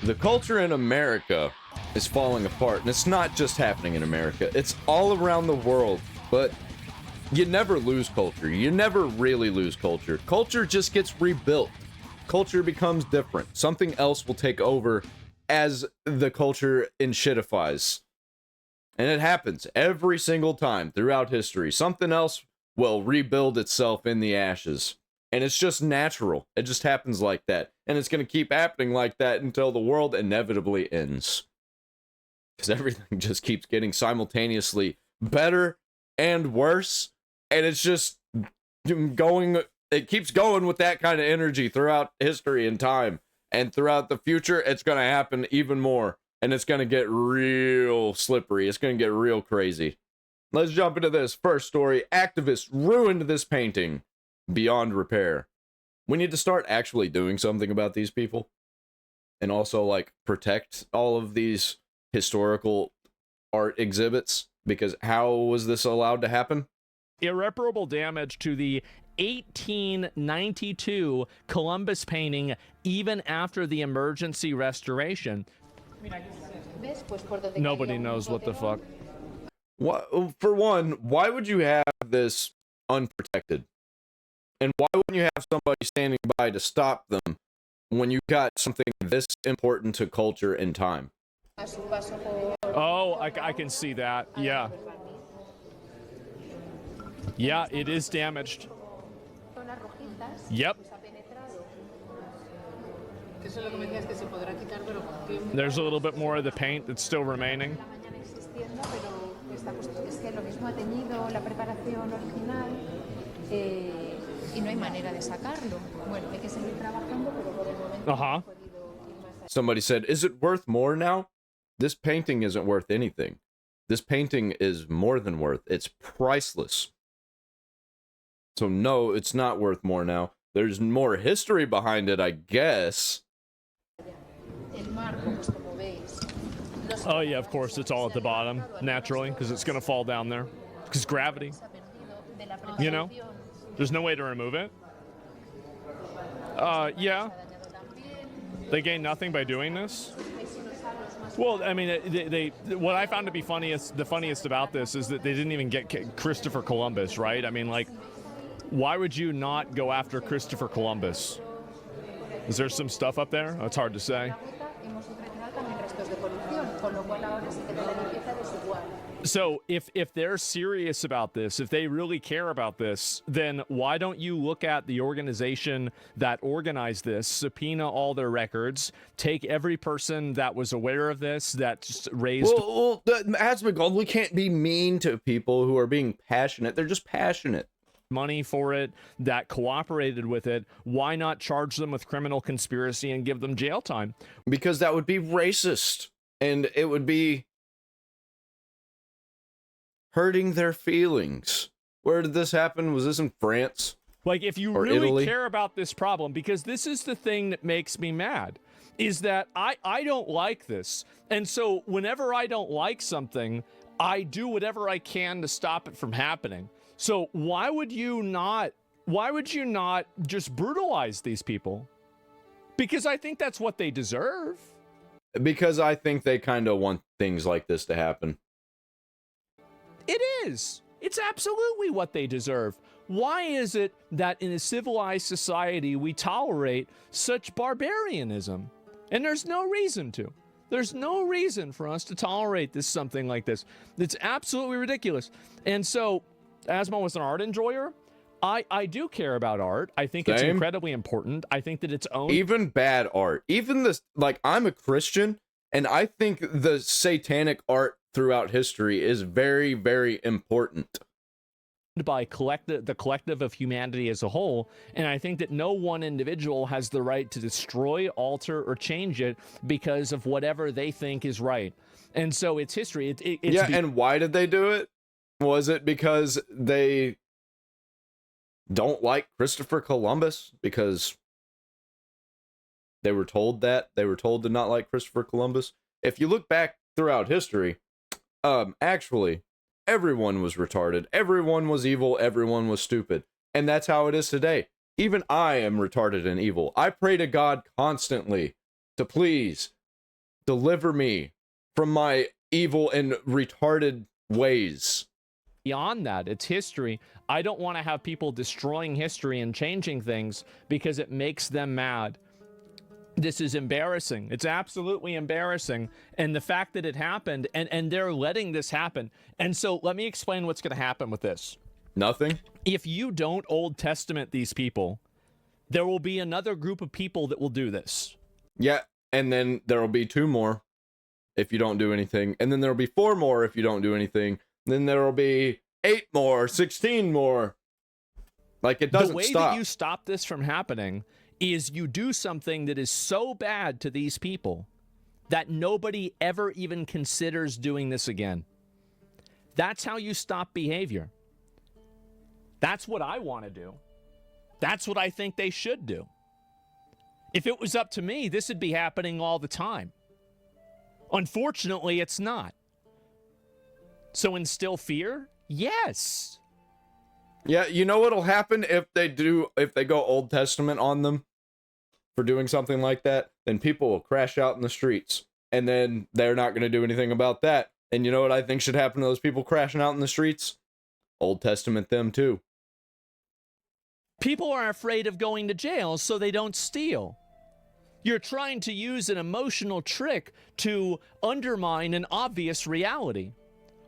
The culture in America is falling apart, and it's not just happening in America, it's all around the world. But you never lose culture. You never really lose culture. Culture just gets rebuilt. Culture becomes different. Something else will take over as the culture enshittifies. And it happens every single time throughout history. Something else will rebuild itself in the ashes. And it's just natural. It just happens like that. And it's going to keep happening like that until the world inevitably ends. Because everything just keeps getting simultaneously better and worse. And it's just going, it keeps going with that kind of energy throughout history and time. And throughout the future, it's going to happen even more. And it's going to get real slippery. It's going to get real crazy. Let's jump into this first story. Activists ruined this painting beyond repair. We need to start actually doing something about these people. And also, like, protect all of these historical art exhibits. Because how was this allowed to happen? Irreparable damage to the 1892 Columbus painting even after the emergency restoration. Nobody knows what the fuck. What, for one, why would you have this unprotected? And why wouldn't you have somebody standing by to stop them when you got something this important to culture and time? Oh, I can see that. Yeah. Yeah, it is damaged. Yep. There's a little bit more of the paint that's still remaining. Uh-huh. Somebody said, is it worth more now? This painting isn't worth anything. This painting is more than worth. It's priceless. So no, it's not worth more now. There's more history behind it, I guess. Oh yeah, of course, it's all at the bottom, naturally, because it's going to fall down there. Because gravity. You know? There's no way to remove it. Yeah. They gain nothing by doing this. Well, I mean, they what I found to be the funniest about this is that they didn't even get Christopher Columbus, right? I mean, like, why would you not go after Christopher Columbus? Is there some stuff up there? It's hard to say. So if they're serious about this, if they really care about this, then why don't you look at the organization that organized this, subpoena all their records, take every person that was aware of this, that raised... Well, as McGold, we can't be mean to people who are being passionate. They're just passionate. Money for it, that cooperated with it. Why not charge them with criminal conspiracy and give them jail time? Because that would be racist. And it would be hurting their feelings. Where did this happen? Was this in France? Like, if you really Italy? Care about this problem, because this is the thing that makes me mad, is that I don't like this. And so whenever I don't like something, I do whatever I can to stop it from happening. So why would you not just brutalize these people? Because I think that's what they deserve. Because I think they kind of want things like this to happen. It is. It's absolutely what they deserve. Why is it that in a civilized society we tolerate such barbarianism? And there's no reason to. There's no reason for us to tolerate something like this. It's absolutely ridiculous. And so, Asmo was an art enjoyer. I do care about art. I think it's incredibly important. I think that it's own. Even bad art. Even this, like, I'm a Christian, and I think the satanic art throughout history is very, very important. By the collective of humanity as a whole, and I think that no one individual has the right to destroy, alter, or change it because of whatever they think is right. And so it's history. It's and why did they do it? Was it because they don't like Christopher Columbus? Because they were told that? They were told to not like Christopher Columbus? If you look back throughout history, actually, everyone was retarded. Everyone was evil. Everyone was stupid. And that's how it is today. Even I am retarded and evil. I pray to God constantly to please Deliver me from my evil and retarded ways. Beyond that, it's history. I don't want to have people destroying history and changing things because it makes them mad. This is embarrassing. It's absolutely embarrassing. And the fact that it happened, and they're letting this happen. And so let me explain what's going to happen with this. Nothing? If you don't Old Testament these people, there will be another group of people that will do this. Yeah, and then there will be 2 more if you don't do anything. And then there will be 4 more if you don't do anything. Then there will be 8 more, 16 more. Like, it doesn't stop. The way that you stop this from happening is you do something that is so bad to these people that nobody ever even considers doing this again. That's how you stop behavior. That's what I want to do. That's what I think they should do. If it was up to me, this would be happening all the time. Unfortunately, it's not. So instill fear? Yes. Yeah, you know what'll happen if they go Old Testament on them for doing something like that? Then people will crash out in the streets. And then they're not going to do anything about that. And you know what I think should happen to those people crashing out in the streets? Old Testament them too. People are afraid of going to jail, so they don't steal. You're trying to use an emotional trick to undermine an obvious reality.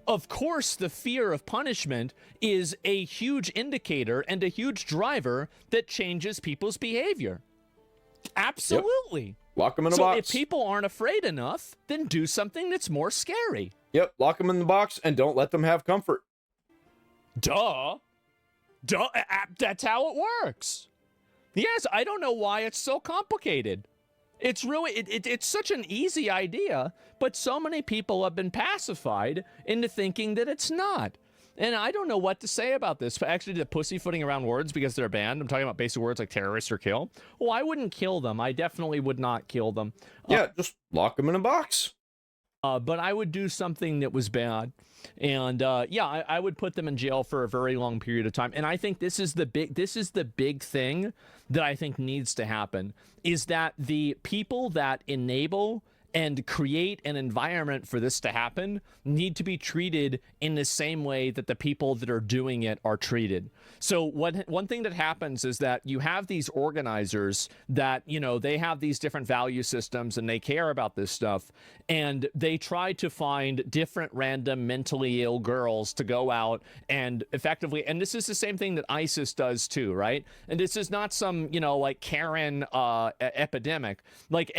Of course, the fear of punishment is a huge indicator and a huge driver that changes people's behavior. Absolutely. Yep. Lock them in a so box. If people aren't afraid enough, then do something that's more scary. Yep, lock them in the box and don't let them have comfort. Duh. That's how it works. Yes, I don't know why it's so complicated. It's really, it's such an easy idea, but so many people have been pacified into thinking that it's not. And I don't know what to say about this. Actually, the pussyfooting around words because they're banned. I'm talking about basic words like terrorist or kill. Well, I wouldn't kill them. I definitely would not kill them. Yeah, just lock them in a box. But I would do something that was bad. And I would put them in jail for a very long period of time. And I think this is the big thing that I think needs to happen, is that the people that enable and create an environment for this to happen need to be treated in the same way that the people that are doing it are treated. So one thing that happens is that you have these organizers that, you know, they have these different value systems and they care about this stuff, and they try to find different random mentally ill girls to go out and effectively, and this is the same thing that ISIS does too, right? And this is not some, you know, like Karen epidemic. Like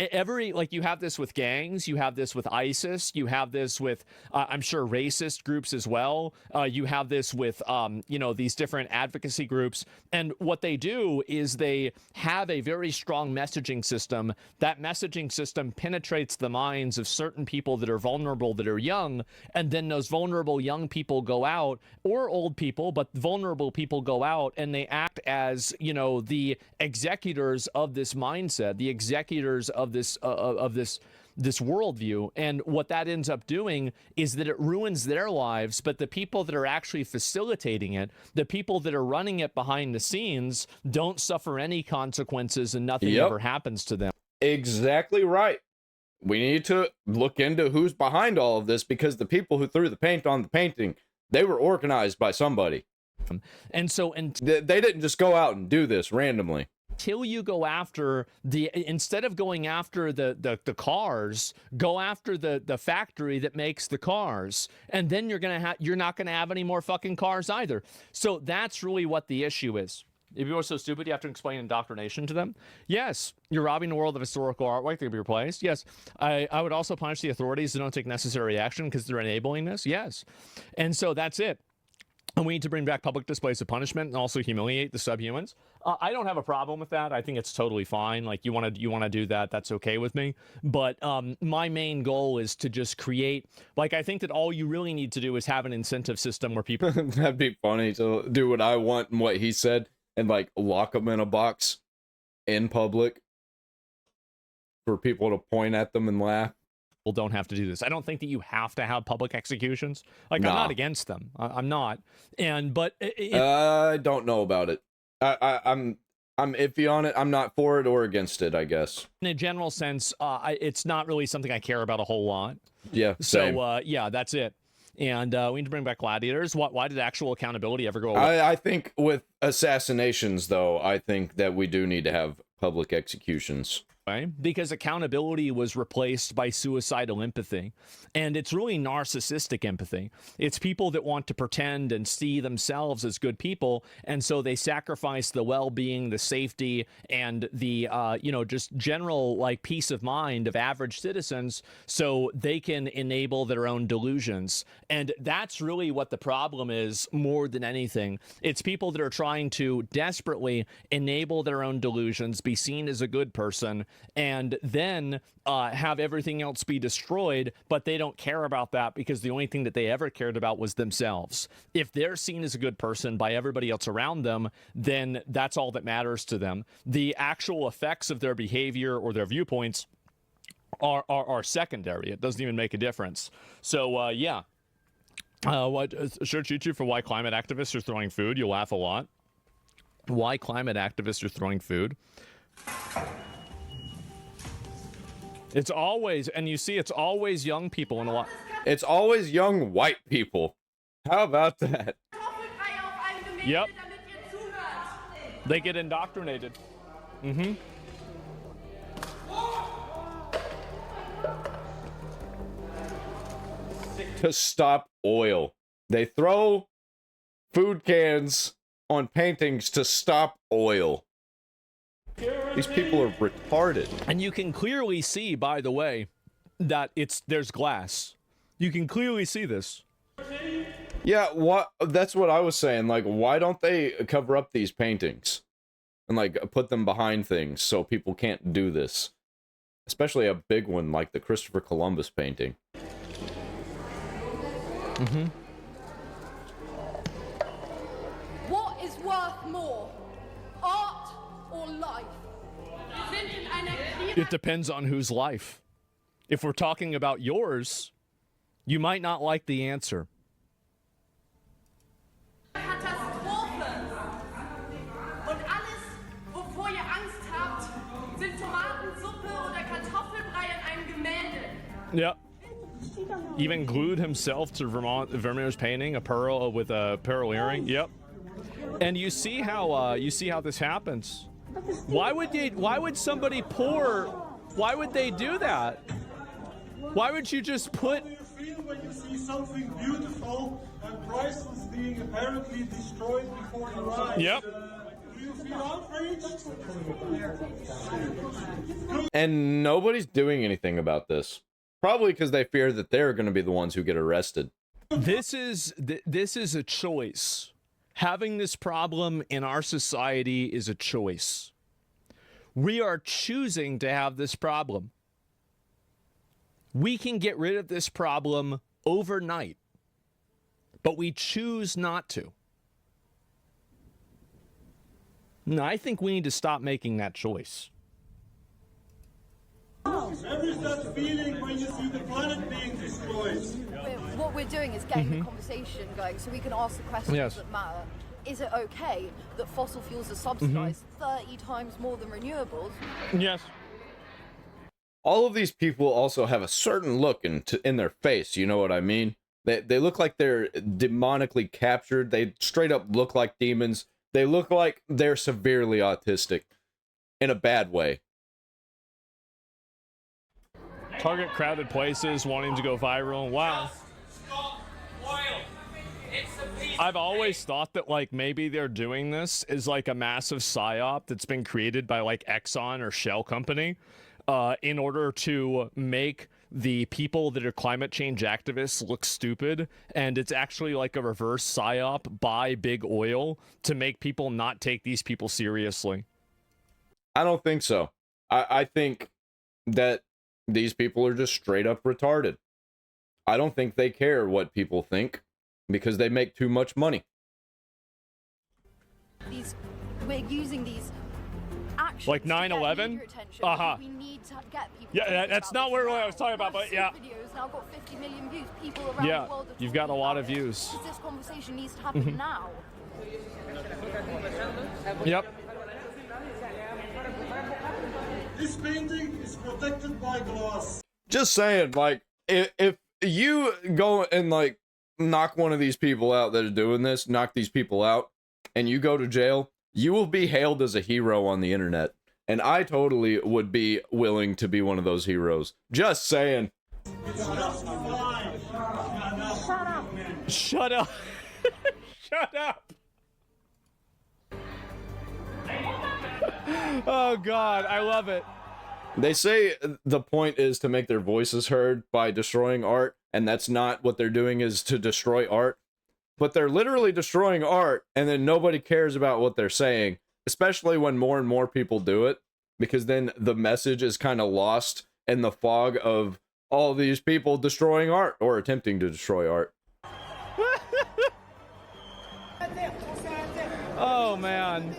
you have this with gangs, you have this with ISIS, you have this with I'm sure racist groups as well. You have this with you know, these different advocacy groups, and what they do is they have a very strong messaging system. That messaging system penetrates the minds of certain people that are vulnerable, that are young, and then those vulnerable young people go out, or old people, but vulnerable people go out and they act as, you know, the executors of this mindset, the executors of this worldview. And what that ends up doing is that it ruins their lives, but the people that are actually facilitating it, the people that are running it behind the scenes, don't suffer any consequences and nothing ever happens to them. Exactly right. We need to look into who's behind all of this, because the people who threw the paint on the painting, they were organized by somebody. And so, they didn't just go out and do this randomly. Until you go after instead of going after the cars, go after the factory that makes the cars, and then you're not gonna have any more fucking cars either. So that's really what the issue is. If you are so stupid you have to explain indoctrination to them, yes. You're robbing the world of historical artwork that can be replaced, yes. I would also punish the authorities that don't take necessary action because they're enabling this, yes. And so that's it. And we need to bring back public displays of punishment and also humiliate the subhumans. I don't have a problem with that. I think it's totally fine. Like, you want to do that, that's okay with me. But my main goal is to just create, like, I think that all you really need to do is have an incentive system where people... That'd be funny to do what I want and what he said, and like lock them in a box in public for people to point at them and laugh. Don't have to do this. I don't think that you have to have public executions. Like, nah. I'm not against them. I'm not. But I don't know about it. I'm I'm iffy on it. I'm not for it or against it, I guess. In a general sense, it's not really something I care about a whole lot. Yeah, same. So, yeah, that's it. And we need to bring back gladiators. Why did actual accountability ever go away? I think with assassinations, though, I think that we do need to have public executions. Because accountability was replaced by suicidal empathy. And it's really narcissistic empathy. It's people that want to pretend and see themselves as good people, and so they sacrifice the well-being, the safety, and the just general like peace of mind of average citizens so they can enable their own delusions. And that's really what the problem is more than anything. It's people that are trying to desperately enable their own delusions, be seen as a good person, and then have everything else be destroyed, but they don't care about that because the only thing that they ever cared about was themselves. If they're seen as a good person by everybody else around them, then that's all that matters to them. The actual effects of their behavior or their viewpoints are secondary. It doesn't even make a difference. So, yeah. What search YouTube for why climate activists are throwing food. You'll laugh a lot. Why climate activists are throwing food. It's always, and you see, it's always young people in a lot. It's always young white people. How about that? Yep. They get indoctrinated. Mm-hmm. To stop oil. They throw food cans on paintings to stop oil. These people are retarded. And you can clearly see, by the way, that there's glass. You can clearly see this. Yeah, that's what I was saying. Like, why don't they cover up these paintings and like put them behind things so people can't do this? Especially a big one like the Christopher Columbus painting. Mm-hmm. What is worth more, art or life? It depends on whose life. If we're talking about yours, you might not like the answer. Katastrophe. Und alles, wovor ihr Angst habt, sind Tomatensuppe oder Kartoffelbrei in einem Gemälde. Yep. Even glued himself to Vermeer's painting, a pearl with a pearl earring. Yep. And you see how this happens. Why would somebody pour? Why would they do that? Why would you just put? How do you feel when you see something beautiful and priceless being apparently destroyed before your eyes? Yep. Do you feel outraged? And nobody's doing anything about this. Probably because they fear that they're going to be the ones who get arrested. This is a choice. Having this problem in our society is a choice. We are choosing to have this problem. We can get rid of this problem overnight, but we choose not to. And I think we need to stop making that choice. Where is that feeling when you see the planet being destroyed? What we're doing is getting the conversation going so we can ask the questions Yes. that matter. Is it okay that fossil fuels are subsidized 30 times more than renewables? Yes. All of these people also have a certain look in their face, you know what I mean? They look like they're demonically captured. They straight up look like demons. They look like they're severely autistic in a bad way. Target crowded places, wanting to go viral. Wow. I've always thought that like maybe they're doing this is like a massive psyop that's been created by like Exxon or Shell Company in order to make the people that are climate change activists look stupid, and it's actually like a reverse psyop by big oil to make people not take these people seriously. I don't think so. I think that these people are just straight up retarded. I don't think they care what people think because they make too much money. We're using these actions Like to get 9/11? media attention. Uh-huh. We need to get people. Yeah, talking that's about not this what I now. was talking about, but yeah. Videos now got 50 million views. People around Yeah, the world are you've got a talking lot about of it. views. This conversation needs to happen now. Yep. This painting is protected by glass. Just saying, like, if you go and, like, knock one of these people out that are doing this, knock these people out, and you go to jail, you will be hailed as a hero on the internet. And I totally would be willing to be one of those heroes. Just saying. It's just fine. Shut up. Shut up. Shut up. Oh, God. I love it. They say the point is to make their voices heard by destroying art, and that's not what they're doing, is to destroy art. But they're literally destroying art, and then nobody cares about what they're saying, especially when more and more people do it, because then the message is kind of lost in the fog of all these people destroying art or attempting to destroy art. Oh, man.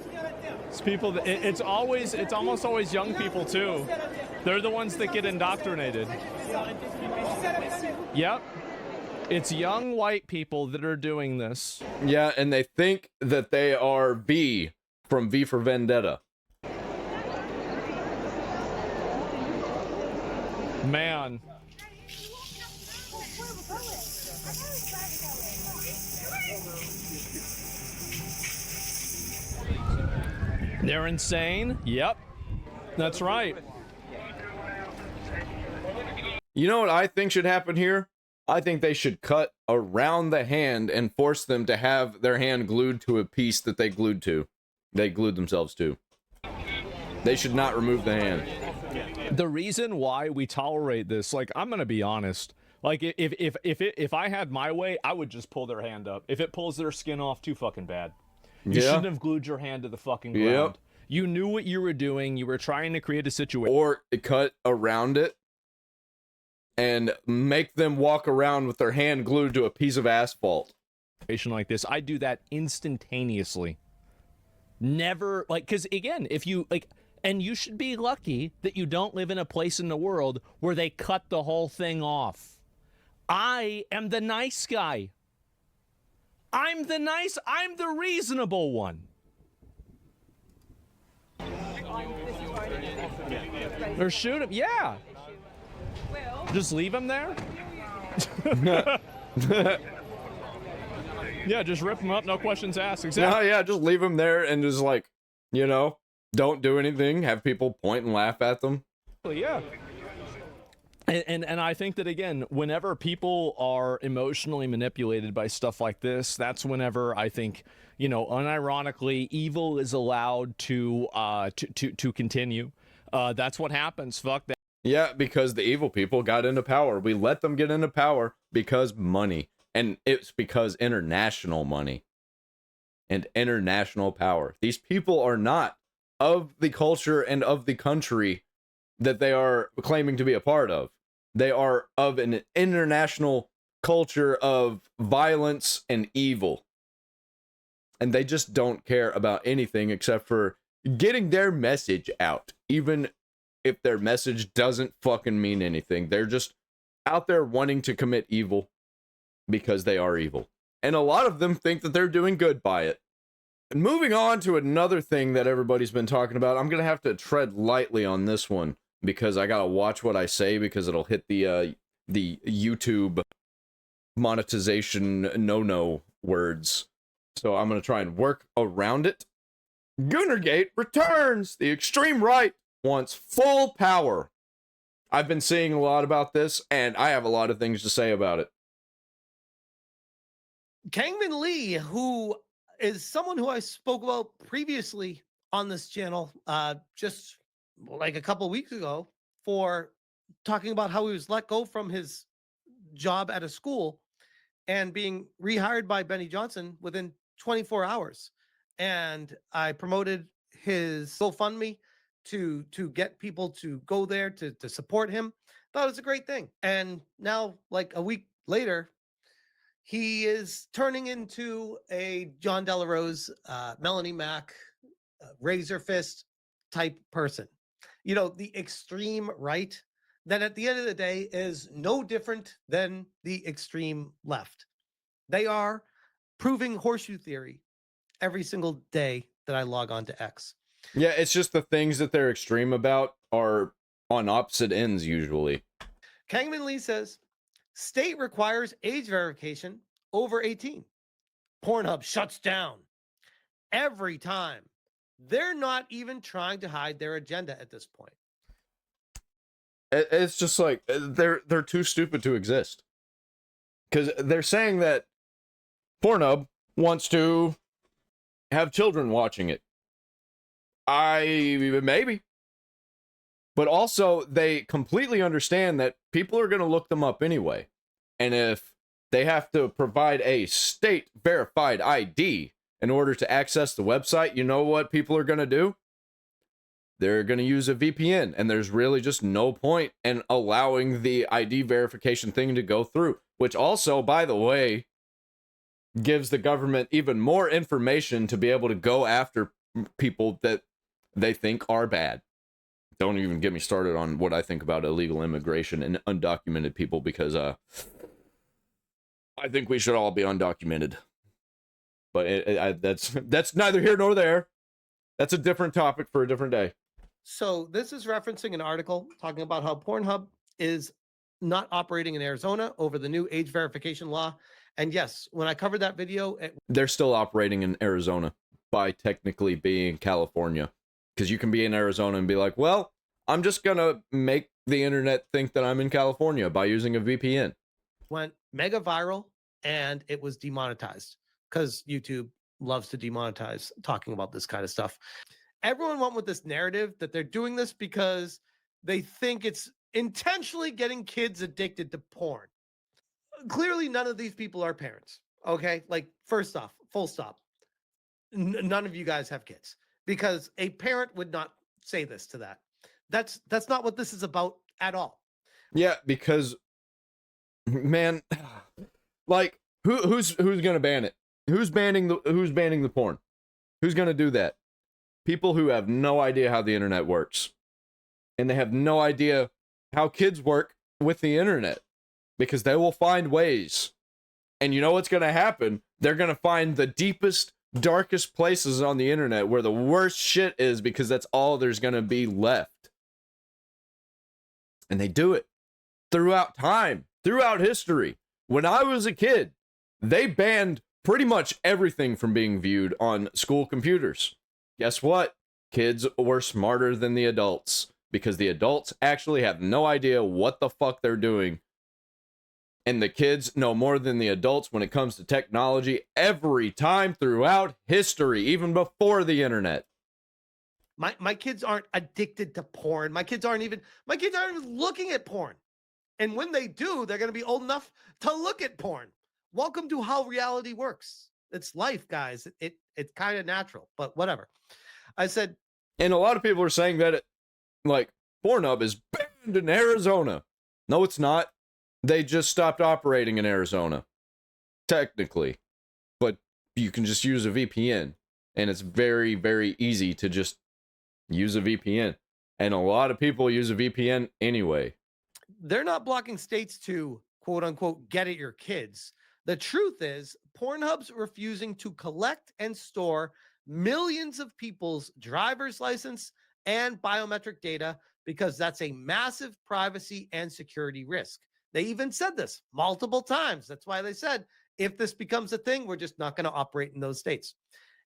It's people that, it's almost always young people too. They're the ones that get indoctrinated. Yep. It's young white people that are doing this. Yeah, and they think that they are V from V for Vendetta. Man. They're insane. Yep. That's right. You know what I think should happen here? I think they should cut around the hand and force them to have their hand glued to a piece that they glued themselves to. They should not remove the hand. The reason why we tolerate this, like, I'm gonna be honest. Like, if I had my way, I would just pull their hand up. If it pulls their skin off, too fucking bad. You shouldn't have glued your hand to the fucking ground. Yep. You knew what you were doing. You were trying to create a situation. Or cut around it and make them walk around with their hand glued to a piece of asphalt. Like this, I do that instantaneously. Never, like, because again, if you, like, and you should be lucky that you don't live in a place in the world where they cut the whole thing off. I am the nice guy. I'm the reasonable one. Or shoot him, yeah. Just leave him there? Yeah, just rip him up, no questions asked. Exactly. No, yeah, just leave him there and just, like, you know, don't do anything. Have people point and laugh at them. Yeah. And I think that, again, whenever people are emotionally manipulated by stuff like this, that's whenever I think, you know, unironically, evil is allowed to continue. That's what happens. Fuck that. Yeah, because the evil people got into power. We let them get into power because money. And it's because international money and international power. These people are not of the culture and of the country that they are claiming to be a part of. They are of an international culture of violence and evil. And they just don't care about anything except for getting their message out. Even if their message doesn't fucking mean anything. They're just out there wanting to commit evil because they are evil. And a lot of them think that they're doing good by it. And moving on to another thing that everybody's been talking about, I'm going to have to tread lightly on this one because I got to watch what I say because it'll hit the YouTube monetization no-no words. So I'm going to try and work around it. Goonergate returns! The extreme right wants full power. I've been seeing a lot about this, and I have a lot of things to say about it. Kangman Lee, who is someone who I spoke about previously on this channel, just like a couple of weeks ago, for talking about how he was let go from his job at a school and being rehired by Benny Johnson within 24 hours. And I promoted his GoFundMe to get people to go there to support him. Thought it was a great thing. And now, like a week later, he is turning into a John Delarose, Melanie Mack, razor fist type person. You know, the extreme right, that at the end of the day is no different than the extreme left. They are proving horseshoe theory every single day that I log on to X. Yeah, it's just the things that they're extreme about are on opposite ends usually. Kangman Lee says, state requires age verification over 18. Pornhub shuts down every time. They're not even trying to hide their agenda at this point. It's just like they're too stupid to exist. Because they're saying that Pornhub wants to have children watching it. Maybe. But also, they completely understand that people are going to look them up anyway. And if they have to provide a state-verified ID in order to access the website, you know what people are going to do? They're going to use a VPN. And there's really just no point in allowing the ID verification thing to go through. Which also, by the way, gives the government even more information to be able to go after people that they think are bad. Don't even get me started on what I think about illegal immigration and undocumented people, because I think we should all be undocumented. But that's neither here nor there. That's a different topic for a different day. So this is referencing an article talking about how Pornhub is not operating in Arizona over the new age verification law. And yes, when I covered that video, they're still operating in Arizona by technically being California. Because you can be in Arizona and be like, well, I'm just going to make the internet think that I'm in California by using a VPN. Went mega viral and it was demonetized because YouTube loves to demonetize talking about this kind of stuff. Everyone went with this narrative that they're doing this because they think it's intentionally getting kids addicted to porn. Clearly, none of these people are parents. Okay. Like, first off, full stop. None of you guys have kids, because a parent would not say this to that. That's not what this is about at all. Yeah, because, man, like, who's gonna ban it? Who's banning the porn? Who's gonna do that? People who have no idea how the internet works, and they have no idea how kids work with the internet, because they will find ways. And you know what's gonna happen? They're gonna find the deepest, darkest places on the internet where the worst shit is, because that's all there's gonna be left. And they do it throughout time, throughout history. When I was a kid, they banned pretty much everything from being viewed on school computers. Guess what? Kids were smarter than the adults, because the adults actually have no idea what the fuck they're doing. And the kids know more than the adults when it comes to technology every time throughout history, even before the internet. My kids aren't addicted to porn. My kids aren't even looking at porn. And when they do, they're going to be old enough to look at porn. Welcome to how reality works. It's life, guys. It's kind of natural, but whatever. I said, and a lot of people are saying that Pornhub is banned in Arizona. No, it's not. They just stopped operating in Arizona, technically. But you can just use a VPN, and it's very, very easy to just use a VPN. And a lot of people use a VPN anyway. They're not blocking states to, quote unquote, get at your kids. The truth is, Pornhub's refusing to collect and store millions of people's driver's license and biometric data, because that's a massive privacy and security risk. They even said this multiple times. That's why they said, if this becomes a thing, we're just not going to operate in those states.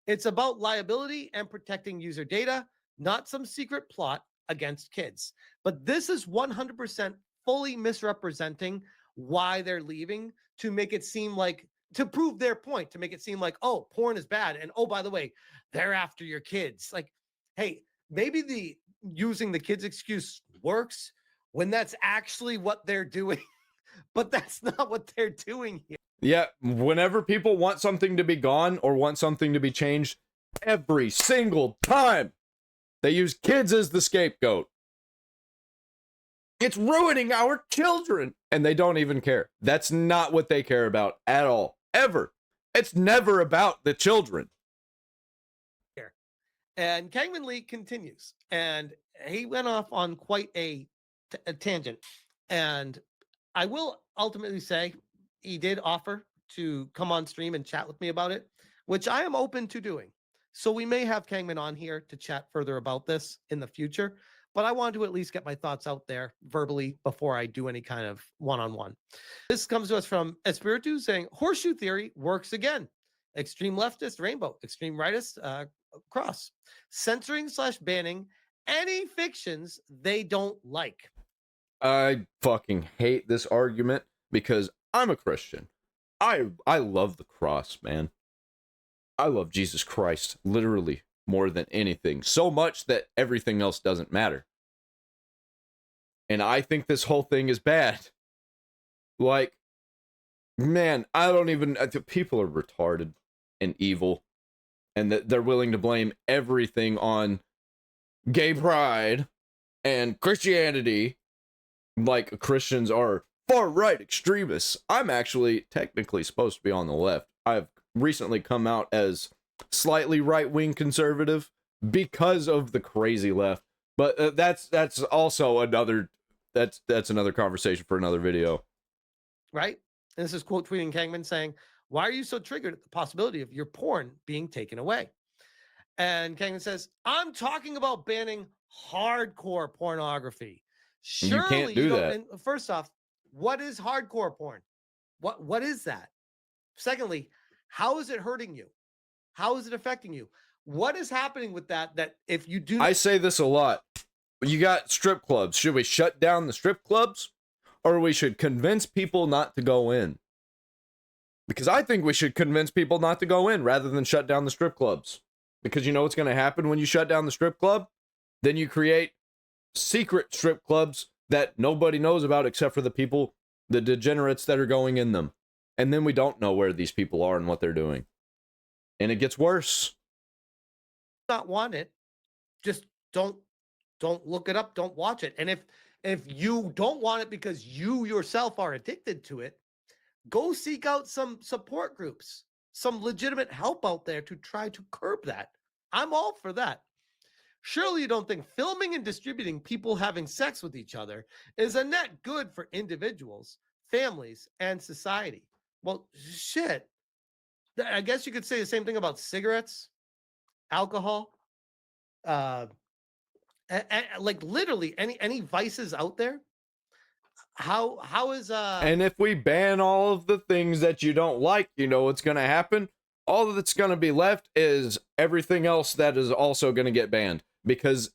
It's about liability and protecting user data, not some secret plot against kids. But this is 100% fully misrepresenting why they're leaving, to make it seem like, to prove their point, to make it seem like, oh, porn is bad. And oh, by the way, they're after your kids. Like, hey, maybe the using the kids excuse works when that's actually what they're doing, but that's not what they're doing here. Yeah, whenever people want something to be gone or want something to be changed, every single time they use kids as the scapegoat. It's ruining our children, and they don't even care. That's not what they care about at all, ever. It's never about the children. And Kangman Lee continues, and he went off on quite a tangent. And I will ultimately say he did offer to come on stream and chat with me about it, which I am open to doing. So we may have Kangman on here to chat further about this in the future, but I wanted to at least get my thoughts out there verbally before I do any kind of one-on-one. This comes to us from Espiritu saying, horseshoe theory works again. Extreme leftist, rainbow. Extreme rightist, cross. Censoring / banning any fictions they don't like. I fucking hate this argument because I'm a Christian. I love the cross, man. I love Jesus Christ, literally, more than anything. So much that everything else doesn't matter. And I think this whole thing is bad. Like, man, I don't even... People are retarded and evil. And that they're willing to blame everything on gay pride and Christianity. Like, Christians are far-right extremists. I'm actually technically supposed to be on the left. I've recently come out as slightly right-wing conservative because of the crazy left. But that's also another... That's another conversation for another video. Right? And this is quote tweeting Kangman saying, why are you so triggered at the possibility of your porn being taken away? And Kangman says, I'm talking about banning hardcore pornography. Surely You can't do that. And first off, what is hardcore porn? What is that? Secondly, how is it hurting you? How is it affecting you? What is happening with that if you do... I say this a lot. You got strip clubs. Should we shut down the strip clubs? Or we should convince people not to go in? Because I think we should convince people not to go in rather than shut down the strip clubs. Because you know what's going to happen when you shut down the strip club? Then you create secret strip clubs that nobody knows about except for the people, the degenerates that are going in them. And then we don't know where these people are and what they're doing. And it gets worse. Not want it, just don't look it up, don't watch it. And if you don't want it because you yourself are addicted to it, go seek out some support groups, some legitimate help out there to try to curb that. I'm all for that. Surely you don't think filming and distributing people having sex with each other is a net good for individuals, families, and society. Well, shit. I guess you could say the same thing about cigarettes, alcohol, like literally any vices out there. How is And if we ban all of the things that you don't like, you know what's going to happen? All that's going to be left is everything else that is also going to get banned because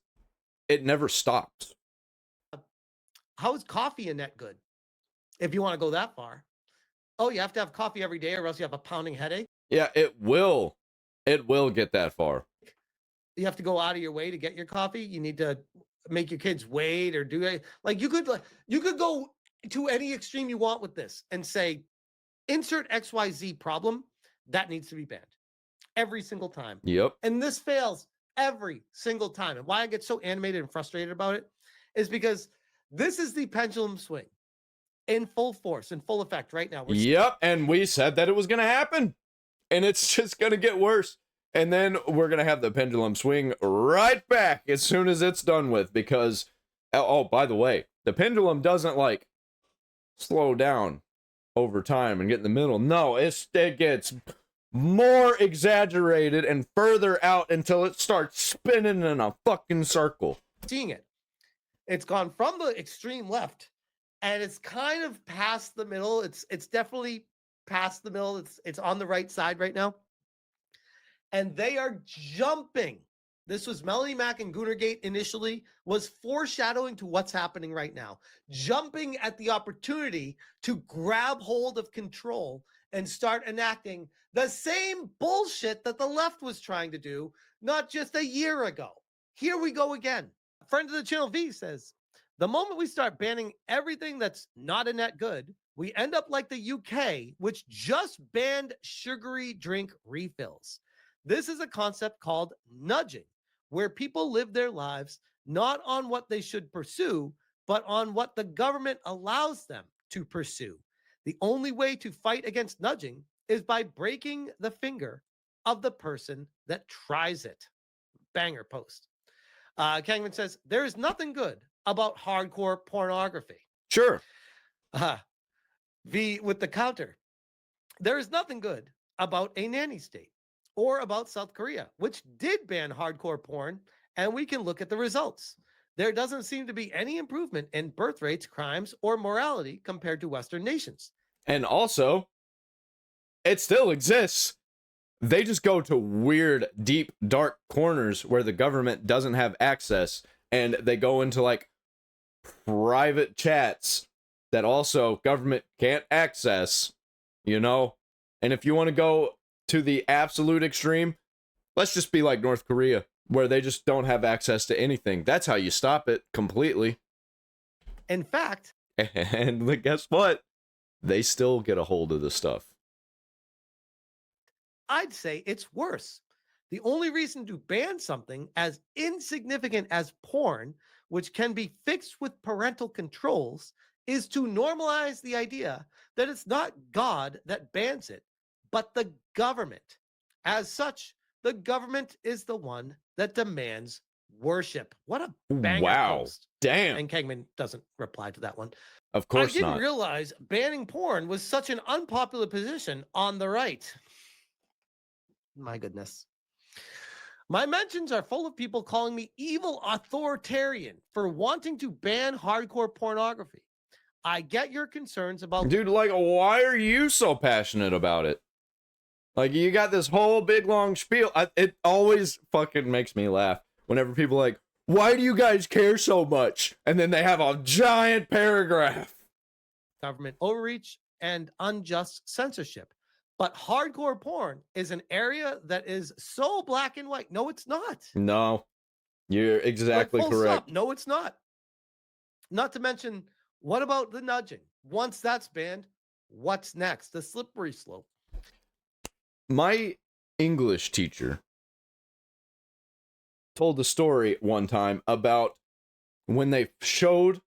it never stops. How is coffee a net good? If you want to go that far. Oh, you have to have coffee every day or else you have a pounding headache? Yeah, it will. It will get that far. You have to go out of your way to get your coffee. You need to make your kids wait or do it. Like you could go to any extreme you want with this and say, insert XYZ problem that needs to be banned every single time. Yep. And this fails every single time. And why I get so animated and frustrated about it is because this is the pendulum swing in full force, in full effect right now. Yep. And we said that it was going to happen and it's just going to get worse. And then we're going to have the pendulum swing right back as soon as it's done with, because, oh, by the way, the pendulum doesn't like slow down over time and get in the middle. No, it gets more exaggerated and further out until it starts spinning in a fucking circle. Seeing it. It's gone from the extreme left and it's kind of past the middle. It's definitely past the middle. It's on the right side right now. And they are jumping. This was Melanie Mack and Goonergate initially, was foreshadowing to what's happening right now. Jumping at the opportunity to grab hold of control and start enacting the same bullshit that the left was trying to do, not just a year ago. Here we go again. A friend of the channel, V, says, the moment we start banning everything that's not a net good, we end up like the UK, which just banned sugary drink refills. This is a concept called nudging, where people live their lives not on what they should pursue, but on what the government allows them to pursue. The only way to fight against nudging is by breaking the finger of the person that tries it. Banger post. Kangman says, there is nothing good about hardcore pornography. Sure. V with the counter. There is nothing good about a nanny state. or about South Korea, which did ban hardcore porn, and we can look at the results. There doesn't seem to be any improvement in birth rates, crimes, or morality compared to Western nations. And also, it still exists. They just go to weird, deep, dark corners where the government doesn't have access, and they go into like private chats that also government can't access, you know? And if you want to go to the absolute extreme, let's just be like North Korea, where they just don't have access to anything. That's how you stop it completely. In fact, And guess what? They still get a hold of the stuff. I'd say it's worse. The only reason to ban something as insignificant as porn, which can be fixed with parental controls, is to normalize the idea that it's not God that bans it, but the government. As such, the government is the one that demands worship. What a banger Wow. post. Damn. And Kegman doesn't reply to that one. Of I course didn't not. realize banning porn was such an unpopular position on the right. My goodness. My mentions are full of people calling me evil authoritarian for wanting to ban hardcore pornography. I get your concerns about Dude, like, why are you so passionate about it? Like, you got this whole big long spiel. It always fucking makes me laugh whenever people are like, why do you guys care so much? And then they have a giant paragraph. government overreach and unjust censorship. But hardcore porn is an area that is so black and white. No, it's not. No, you're exactly Like, full correct. stop. No, it's not. Not to mention, what about the nudging? Once that's banned, what's next? The slippery slope. My English teacher told a story one time about when they showed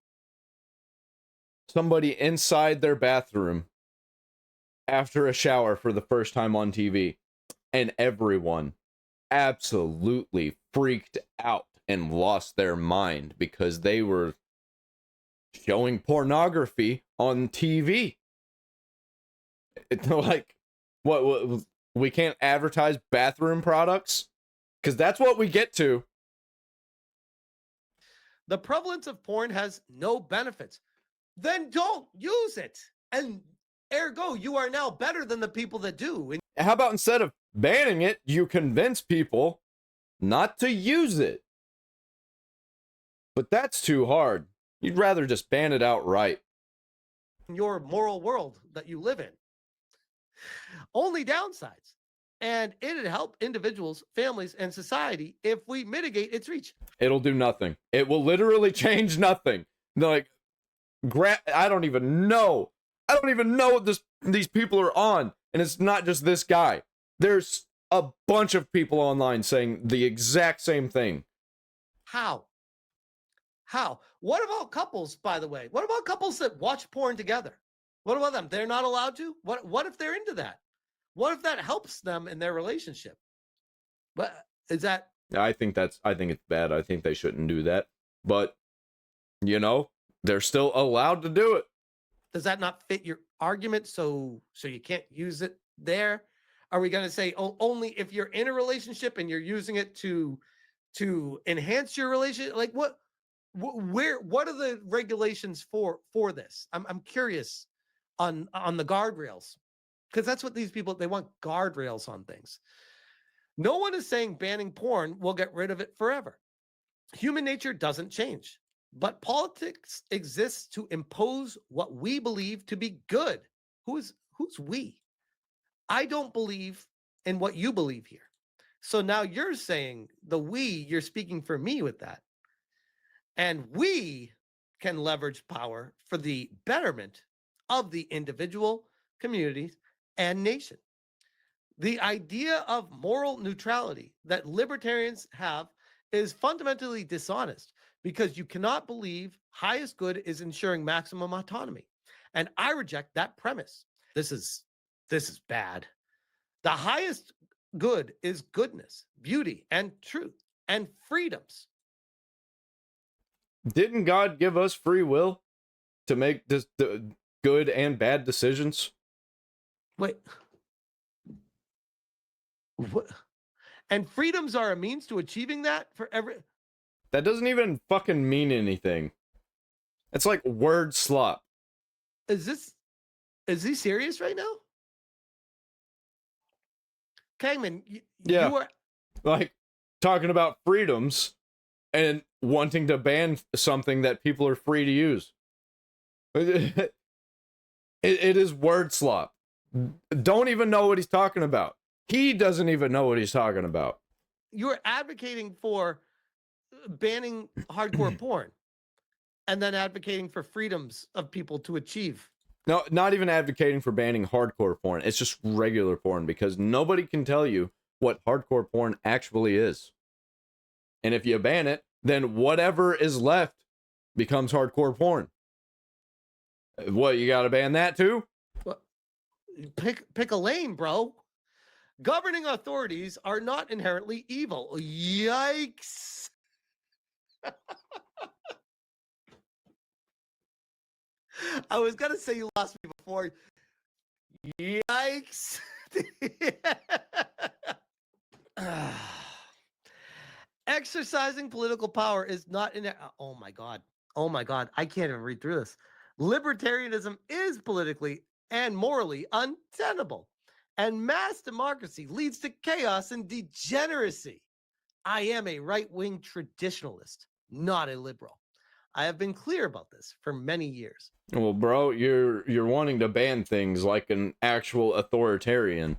somebody inside their bathroom after a shower for the first time on TV, and everyone absolutely freaked out and lost their mind because they were showing pornography on TV. It's like, what we can't advertise bathroom products? Because that's what we get to. The prevalence of porn has no benefits. Then don't use it. And ergo, you are now better than the people that do. And How about instead of banning it, you convince people not to use it? But that's too hard. You'd rather just ban it outright. your moral world that you live in. Only downsides. And it'd help individuals, families, and society if we mitigate its reach. It'll do nothing. It will literally change nothing. Like, I don't even know. I don't even know what these people are on. And it's not just this guy. There's a bunch of people online saying the exact same thing. How? How? What about couples, by the way? What about couples that watch porn together? What about them? They're not allowed to? What if they're into that? What if that helps them in their relationship? What is that? I think it's bad. I think they shouldn't do that. But, you know, they're still allowed to do it. Does that not fit your argument? So you can't use it there? Are we going to say only if you're in a relationship and you're using it to enhance your relationship? Like what are the regulations for this? I'm curious on the guardrails, because that's what these people, they want guardrails on things. No one is saying banning porn will get rid of it forever. Human nature doesn't change, but politics exists to impose what we believe to be good. Who's we? I don't believe in what you believe here. So now you're saying you're speaking for me with that. And we can leverage power for the betterment of the individual, communities, and nation. The idea of moral neutrality that libertarians have is fundamentally dishonest, because you cannot believe highest good is ensuring maximum autonomy. And I reject that premise. This is bad. The highest good is goodness, beauty, and truth, and freedoms. Didn't God give us free will to make the good and bad decisions? Wait. What? And freedoms are a means to achieving that for every. That doesn't even fucking mean anything. It's like word slop. Is he serious right now? Kangman, Yeah. you are. Like, talking about freedoms and wanting to ban something that people are free to use. It is word slop. Don't even know what he's talking about. He doesn't even know what he's talking about. You're advocating for banning hardcore porn and then advocating for freedoms of people to achieve. No, not even advocating for banning hardcore porn. It's just regular porn, because nobody can tell you what hardcore porn actually is. And if you ban it, then whatever is left becomes hardcore porn. What, you gotta ban that too? Well, pick a lane, bro. Governing authorities are not inherently evil. Yikes. I was gonna say you lost me before. Yikes. Exercising political power is not in. Oh my God. Oh my God. I can't even read through this. Libertarianism is politically and morally untenable, and mass democracy leads to chaos and degeneracy. I am a right-wing traditionalist, not a liberal. I have been clear about this for many years. Well, bro, you're wanting to ban things like an actual authoritarian.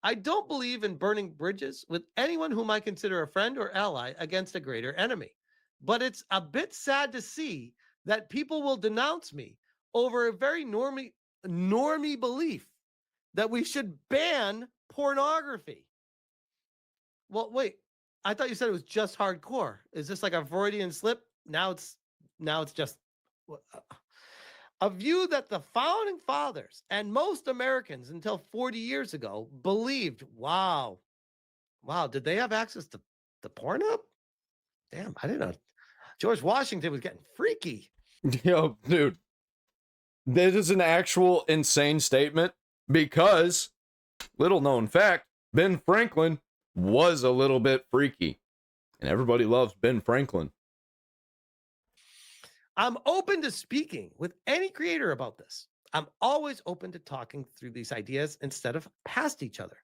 I don't believe in burning bridges with anyone whom I consider a friend or ally against a greater enemy. But it's a bit sad to see that people will denounce me over a very normie belief that we should ban pornography. Well, wait. I thought you said it was just hardcore. Is this like a Freudian slip? Now it's just a view that the founding fathers and most Americans until 40 years ago believed. Wow, did they have access to the Pornhub? Damn, I didn't know. George Washington was getting freaky. Yo, dude, this is an actual insane statement, because, little known fact, Ben Franklin was a little bit freaky, and everybody loves Ben Franklin. I'm open to speaking with any creator about this. I'm always open to talking through these ideas instead of past each other.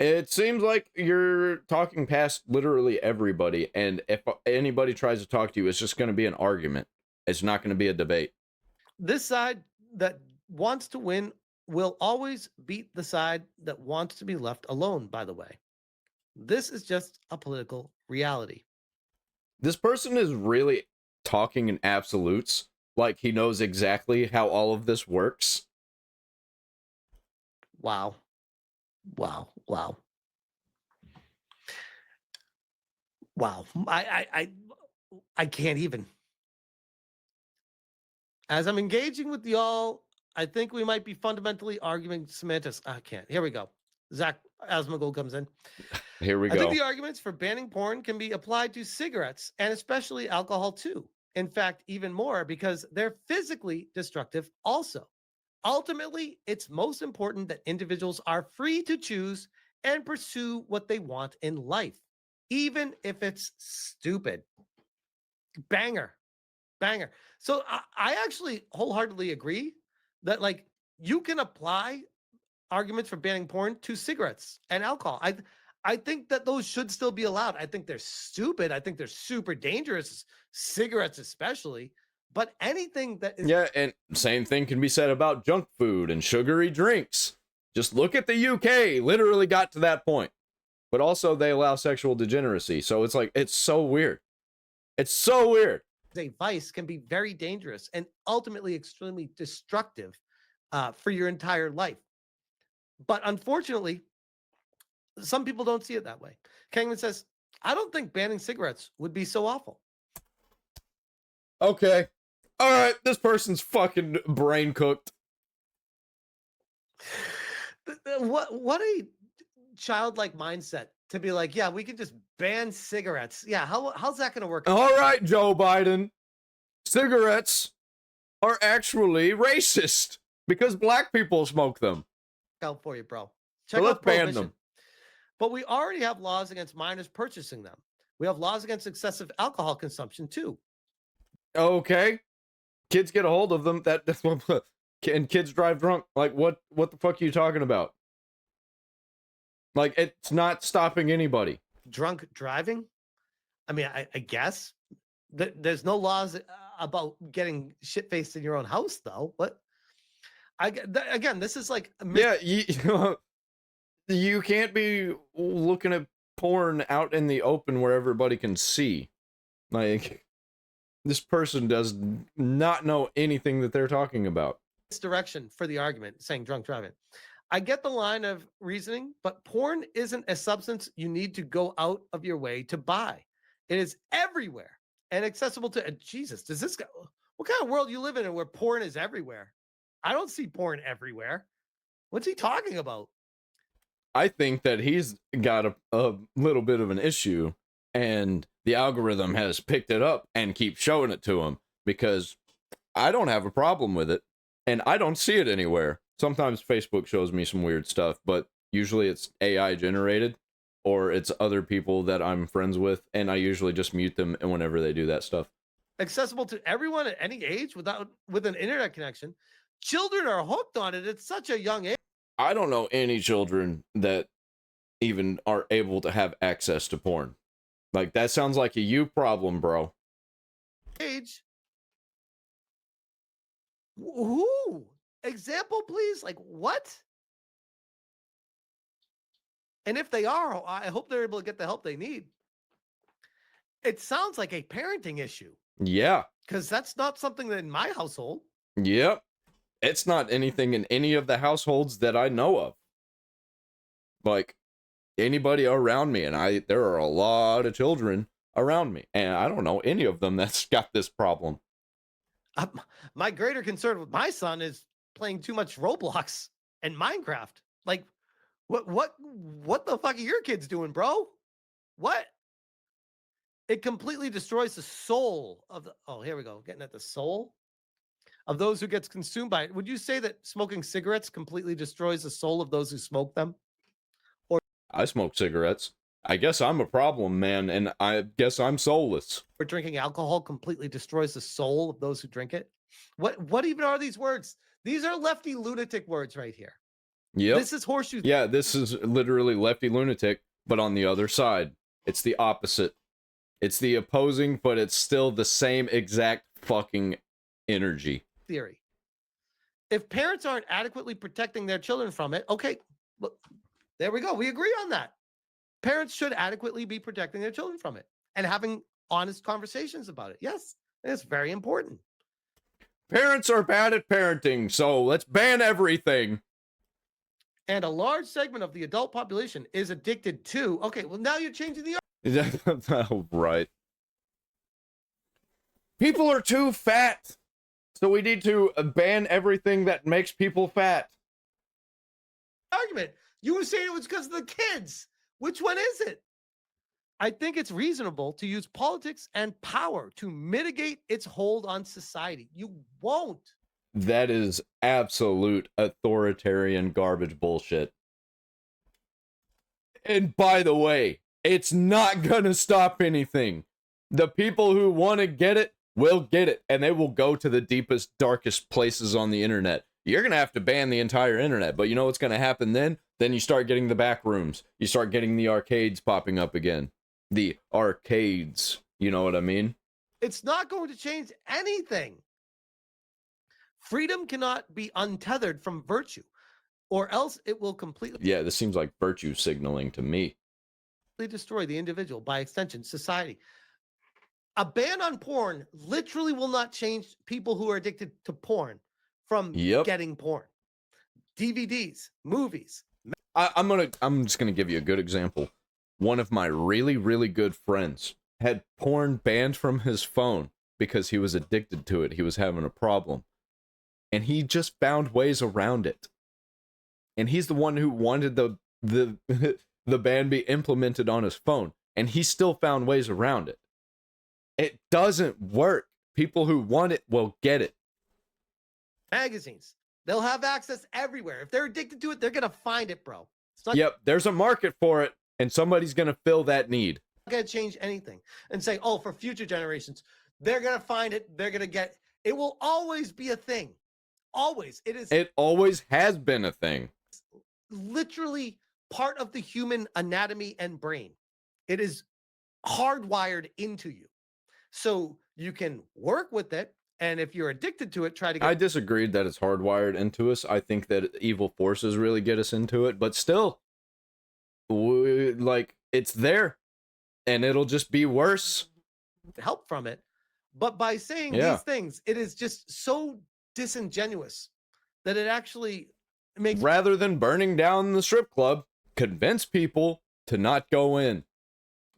It seems like you're talking past literally everybody, and if anybody tries to talk to you, it's just going to be an argument. It's not going to be a debate. This side that wants to win will always beat the side that wants to be left alone, by the way. This is just a political reality. This person is really talking in absolutes, like he knows exactly how all of this works. Wow. I can't even. As I'm engaging with y'all, I think we might be fundamentally arguing semantics. I can't. Here we go. Zach Asmagul comes in. Here we I go. think the arguments for banning porn can be applied to cigarettes and especially alcohol too. In fact, even more, because they're physically destructive also. Ultimately, it's most important that individuals are free to choose and pursue what they want in life, even if it's stupid. Banger. So I actually wholeheartedly agree that, like, you can apply arguments for banning porn to cigarettes and alcohol. I think that those should still be allowed. I think they're stupid. I think they're super dangerous, cigarettes especially. But anything that is... Yeah, and same thing can be said about junk food and sugary drinks. Just look at the UK, literally got to that point. But also they allow sexual degeneracy. So it's like, it's so weird. It's so weird. A vice can be very dangerous and ultimately extremely destructive for your entire life. But unfortunately, some people don't see it that way. Kangman says, I don't think banning cigarettes would be so awful. Okay. All right, this person's fucking brain cooked. What a childlike mindset to be like, yeah, we can just ban cigarettes. Yeah, how's that going to work? All right, Joe Biden. Cigarettes are actually racist because black people smoke them. Out for you, bro. So let's ban them. But we already have laws against minors purchasing them. We have laws against excessive alcohol consumption too. Okay. Kids get a hold of them. That's what. And kids drive drunk. Like, what the fuck are you talking about? Like, it's not stopping anybody. Drunk driving? I mean, I guess there's no laws about getting shit faced in your own house, though. What? Again, this is like Yeah, you can't be looking at porn out in the open where everybody can see. Like, this person does not know anything that they're talking about. Direction for the argument, saying drunk driving. I get the line of reasoning, but porn isn't a substance you need to go out of your way to buy. It is everywhere and accessible to Jesus. Does this go? What kind of world you live in where porn is everywhere? I don't see porn everywhere. What's he talking about? I think that he's got a little bit of an issue, and the algorithm has picked it up and keeps showing it to him, because I don't have a problem with it, and I don't see it anywhere. Sometimes Facebook shows me some weird stuff, but usually it's AI generated, or it's other people that I'm friends with, and I usually just mute them whenever they do that stuff. Accessible to everyone at any age with an internet connection. Children are hooked on it at such a young age. I don't know any children that even are able to have access to porn. Like, that sounds like a you problem, bro. Age. Who? Example, please? Like, what? And if they are, I hope they're able to get the help they need. It sounds like a parenting issue. Yeah. Because that's not something that in my household. Yep. It's not anything in any of the households that I know of. Like, anybody around me, and there are a lot of children around me, and I don't know any of them that's got this problem. My greater concern with my son is playing too much Roblox and Minecraft. Like, what the fuck are your kids doing, bro? What? It completely destroys the soul of the. Oh, here we go. Getting at the soul of those who gets consumed by it. Would you say that smoking cigarettes completely destroys the soul of those who smoke them? Or I smoke cigarettes. I guess I'm a problem, man, and I guess I'm soulless. or drinking alcohol completely destroys the soul of those who drink it? What even are these words? These are lefty lunatic words right here. Yep. This is horseshoe. Yeah, this is literally lefty lunatic, but on the other side. It's the opposite. It's the opposing, but it's still the same exact fucking energy. Theory. If parents aren't adequately protecting their children from it, okay, look, there we go. We agree on that. Parents should adequately be protecting their children from it and having honest conversations about it. Yes, it's very important. Parents are bad at parenting, so let's ban everything. And a large segment of the adult population is addicted to. Okay, well, now you're changing the. Oh, right. People are too fat, so we need to ban everything that makes people fat. Argument. You were saying it was because of the kids. Which one is it? I think it's reasonable to use politics and power to mitigate its hold on society. You won't. That is absolute authoritarian garbage bullshit. And by the way, it's not gonna stop anything. The people who want to get it will get it, and they will go to the deepest, darkest places on the internet. You're gonna have to ban the entire internet, but you know what's gonna happen then? Then you start getting the back rooms. You start getting the arcades popping up again. The arcades, you know what I mean? It's not going to change anything. Freedom cannot be untethered from virtue, or else it will completely. Yeah, this seems like virtue signaling to me. Destroy the individual, by extension, society. A ban on porn literally will not change people who are addicted to porn from getting porn. DVDs, movies. I'm just gonna give you a good example. One of my really, really good friends had porn banned from his phone because he was addicted to it. He was having a problem. And he just found ways around it. And he's the one who wanted the ban be implemented on his phone. And he still found ways around it. It doesn't work. People who want it will get it. Magazines. They'll have access everywhere. If they're addicted to it, they're going to find it, bro. Yep, there's a market for it. and somebody's going to fill that need. Going to change anything and say, oh, for future generations, they're going to find it. They're going to get, it will always be a thing. Always. It always has been a thing. Literally part of the human anatomy and brain. It is hardwired into you. So you can work with it. And if you're addicted to it, try to get. I disagreed that it's hardwired into us. I think that evil forces really get us into it, but still, like, it's there and it'll just be worse. Help from it. But by saying these things, it is just so disingenuous that it actually makes. Rather than burning down the strip club, convince people to not go in.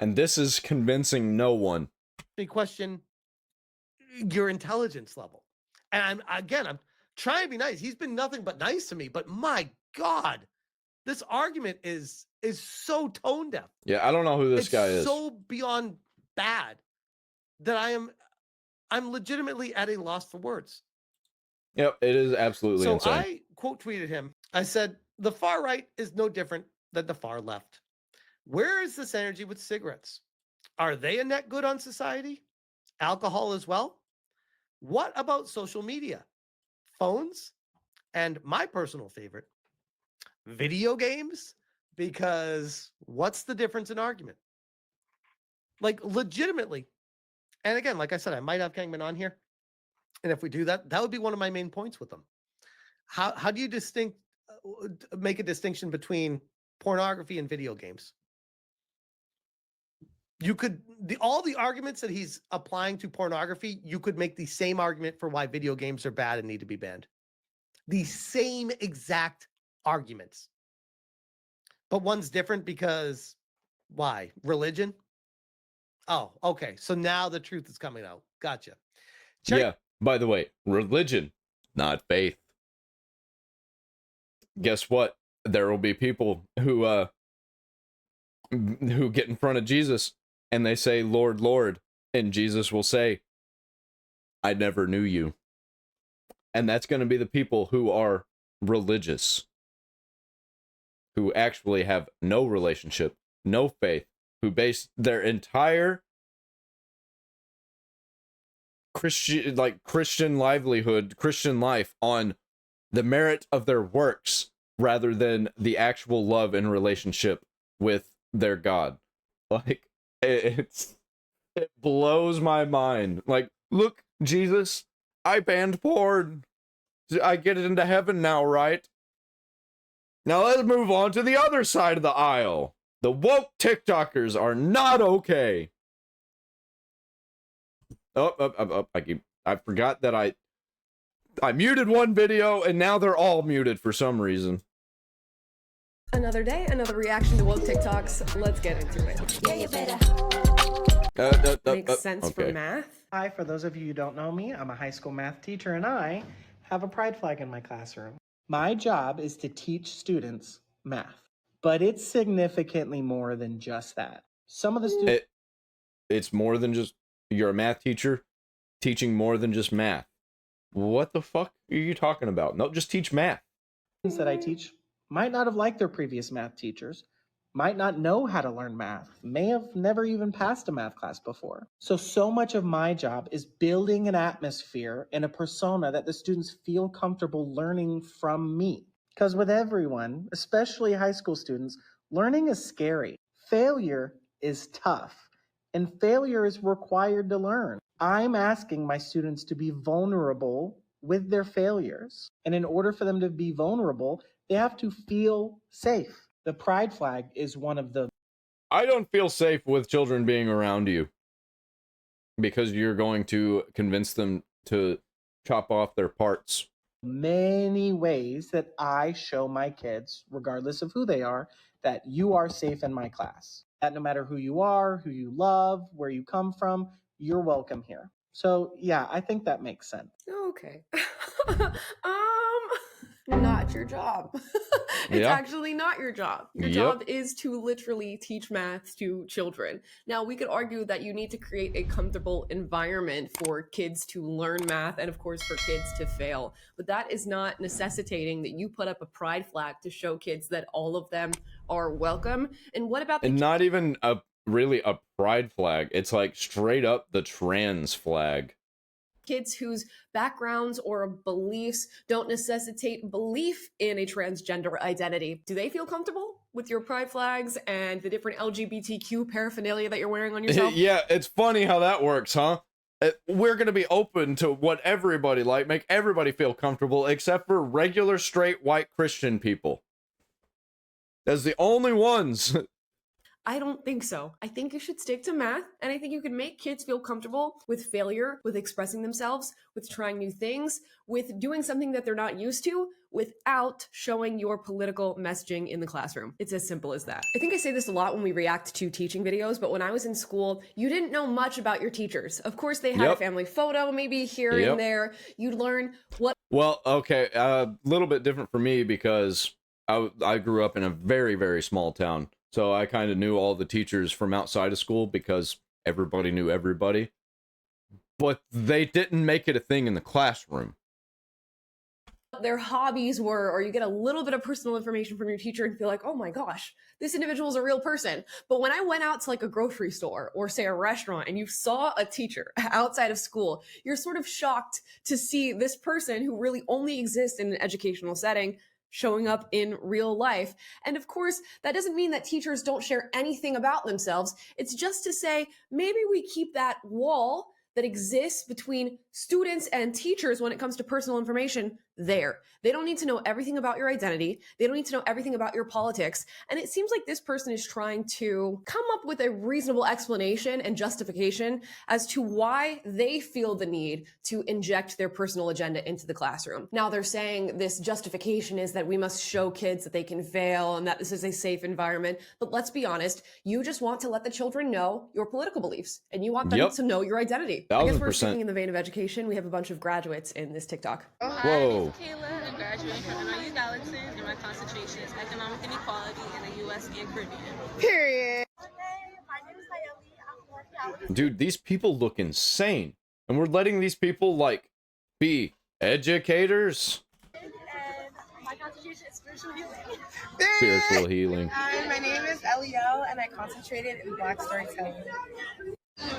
And this is convincing no one. Me question your intelligence level. And I'm trying to be nice. He's been nothing but nice to me, but my God, this argument is so tone deaf. Yeah, I don't know who this guy is. So beyond bad that I'm legitimately at a loss for words. Yep, it is absolutely insane. So I quote tweeted him. I said, the far right is no different than the far left. Where is this energy with cigarettes? Are they a net good on society? Alcohol as well? What about social media? Phones? And my personal favorite, video games? Because what's the difference in argument? Like, legitimately. And again, like I said, I might have Kangman on here. And if we do that, that would be one of my main points with them. How do you make a distinction between pornography and video games? You could, all the arguments that he's applying to pornography, you could make the same argument for why video games are bad and need to be banned. The same exact arguments. But one's different because, why? Religion? Oh, okay. So now the truth is coming out. Gotcha. Yeah, by the way, religion, not faith. Guess what? There will be people who get in front of Jesus and they say, Lord, Lord, and Jesus will say, I never knew you. And that's going to be the people who are religious, who actually have no relationship, no faith, who base their entire Christian livelihood, Christian life on the merit of their works rather than the actual love and relationship with their God. Like, it blows my mind. Like, look, Jesus, I banned porn. I get it into heaven now, right? Now let's move on to the other side of the aisle. The woke TikTokers are not okay. I forgot that I muted one video and now they're all muted for some reason. Another day, another reaction to woke TikToks. Let's get into it. Yeah, you better. Makes sense okay. for math. Hi, for those of you who don't know me, I'm a high school math teacher and I have a pride flag in my classroom. My job is to teach students math, but it's significantly more than just that. Some of the students... It's more than just, you're a math teacher teaching more than just math. What the fuck are you talking about? No, just teach math. That I teach might not have liked their previous math teachers, might not know how to learn math, may have never even passed a math class before. So much of my job is building an atmosphere and a persona that the students feel comfortable learning from me. Because with everyone, especially high school students, learning is scary. Failure is tough, and failure is required to learn. I'm asking my students to be vulnerable with their failures. And in order for them to be vulnerable, they have to feel safe. The pride flag is one of the... I don't feel safe with children being around you because you're going to convince them to chop off their parts. Many ways that I show my kids, regardless of who they are, that you are safe in my class. That no matter who you are, who you love, where you come from, you're welcome here. So yeah, I think that makes sense. Okay. not your job. It's Yeah. actually not your job. Your Yep. job is to literally teach math to children. Now, we could argue that you need to create a comfortable environment for kids to learn math and, of course, for kids to fail. But that is not necessitating that you put up a pride flag to show kids that all of them are welcome. And what about the And not even really a pride flag. It's like straight up the trans flag. kids whose backgrounds or beliefs don't necessitate belief in a transgender identity? Do they feel comfortable with your pride flags and the different LGBTQ paraphernalia that you're wearing on yourself? Yeah, it's funny how that works, huh? We're going to be open to what everybody like, make everybody feel comfortable, except for regular, straight, white Christian people. As the only ones. I don't think so. I think you should stick to math, and I think you can make kids feel comfortable with failure, with expressing themselves, with trying new things, with doing something that they're not used to, without showing your political messaging in the classroom. It's as simple as that. I think I say this a lot when we react to teaching videos, but when I was in school, you didn't know much about your teachers. Of course, they had a family photo, maybe here and there. You'd learn what... Well, okay, a little bit different for me because I grew up in a very, very small town. So I kind of knew all the teachers from outside of school because everybody knew everybody. But they didn't make it a thing in the classroom. Their hobbies were, or you get a little bit of personal information from your teacher and feel like, oh my gosh, this individual is a real person. But when I went out to like a grocery store or say a restaurant and you saw a teacher outside of school, you're sort of shocked to see this person who really only exists in an educational setting showing up in real life. And of course, that doesn't mean that teachers don't share anything about themselves. It's just to say, maybe we keep that wall that exists between students and teachers when it comes to personal information there. They don't need to know everything about your identity. They don't need to know everything about your politics. And it seems like this person is trying to come up with a reasonable explanation and justification as to why they feel the need to inject their personal agenda into the classroom. Now they're saying this justification is that we must show kids that they can fail and that this is a safe environment. But let's be honest, you just want to let the children know your political beliefs and you want them to know your identity. I guess we're 1000%. sticking in the vein of education. We have a bunch of graduates in this TikTok. Oh, hi, Whoa. this is Kayla. I'm graduating from NYU Gallatin, and my concentration is economic inequality in the U.S. and Caribbean. Period. Dude, these people look insane. And we're letting these people, like, be educators. And my concentration is spiritual healing. Spiritual healing. Hi, my name is Eliel, and I concentrated in Black storytelling.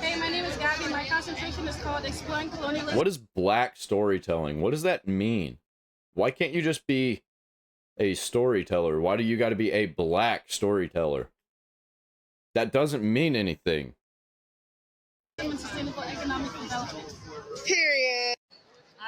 Hey, my name is Gabby. My concentration is called Exploring Colonialism. What is black storytelling? What does that mean? Why can't you just be a storyteller? Why do you got to be a black storyteller? That doesn't mean anything. Sustainable economic development. Period.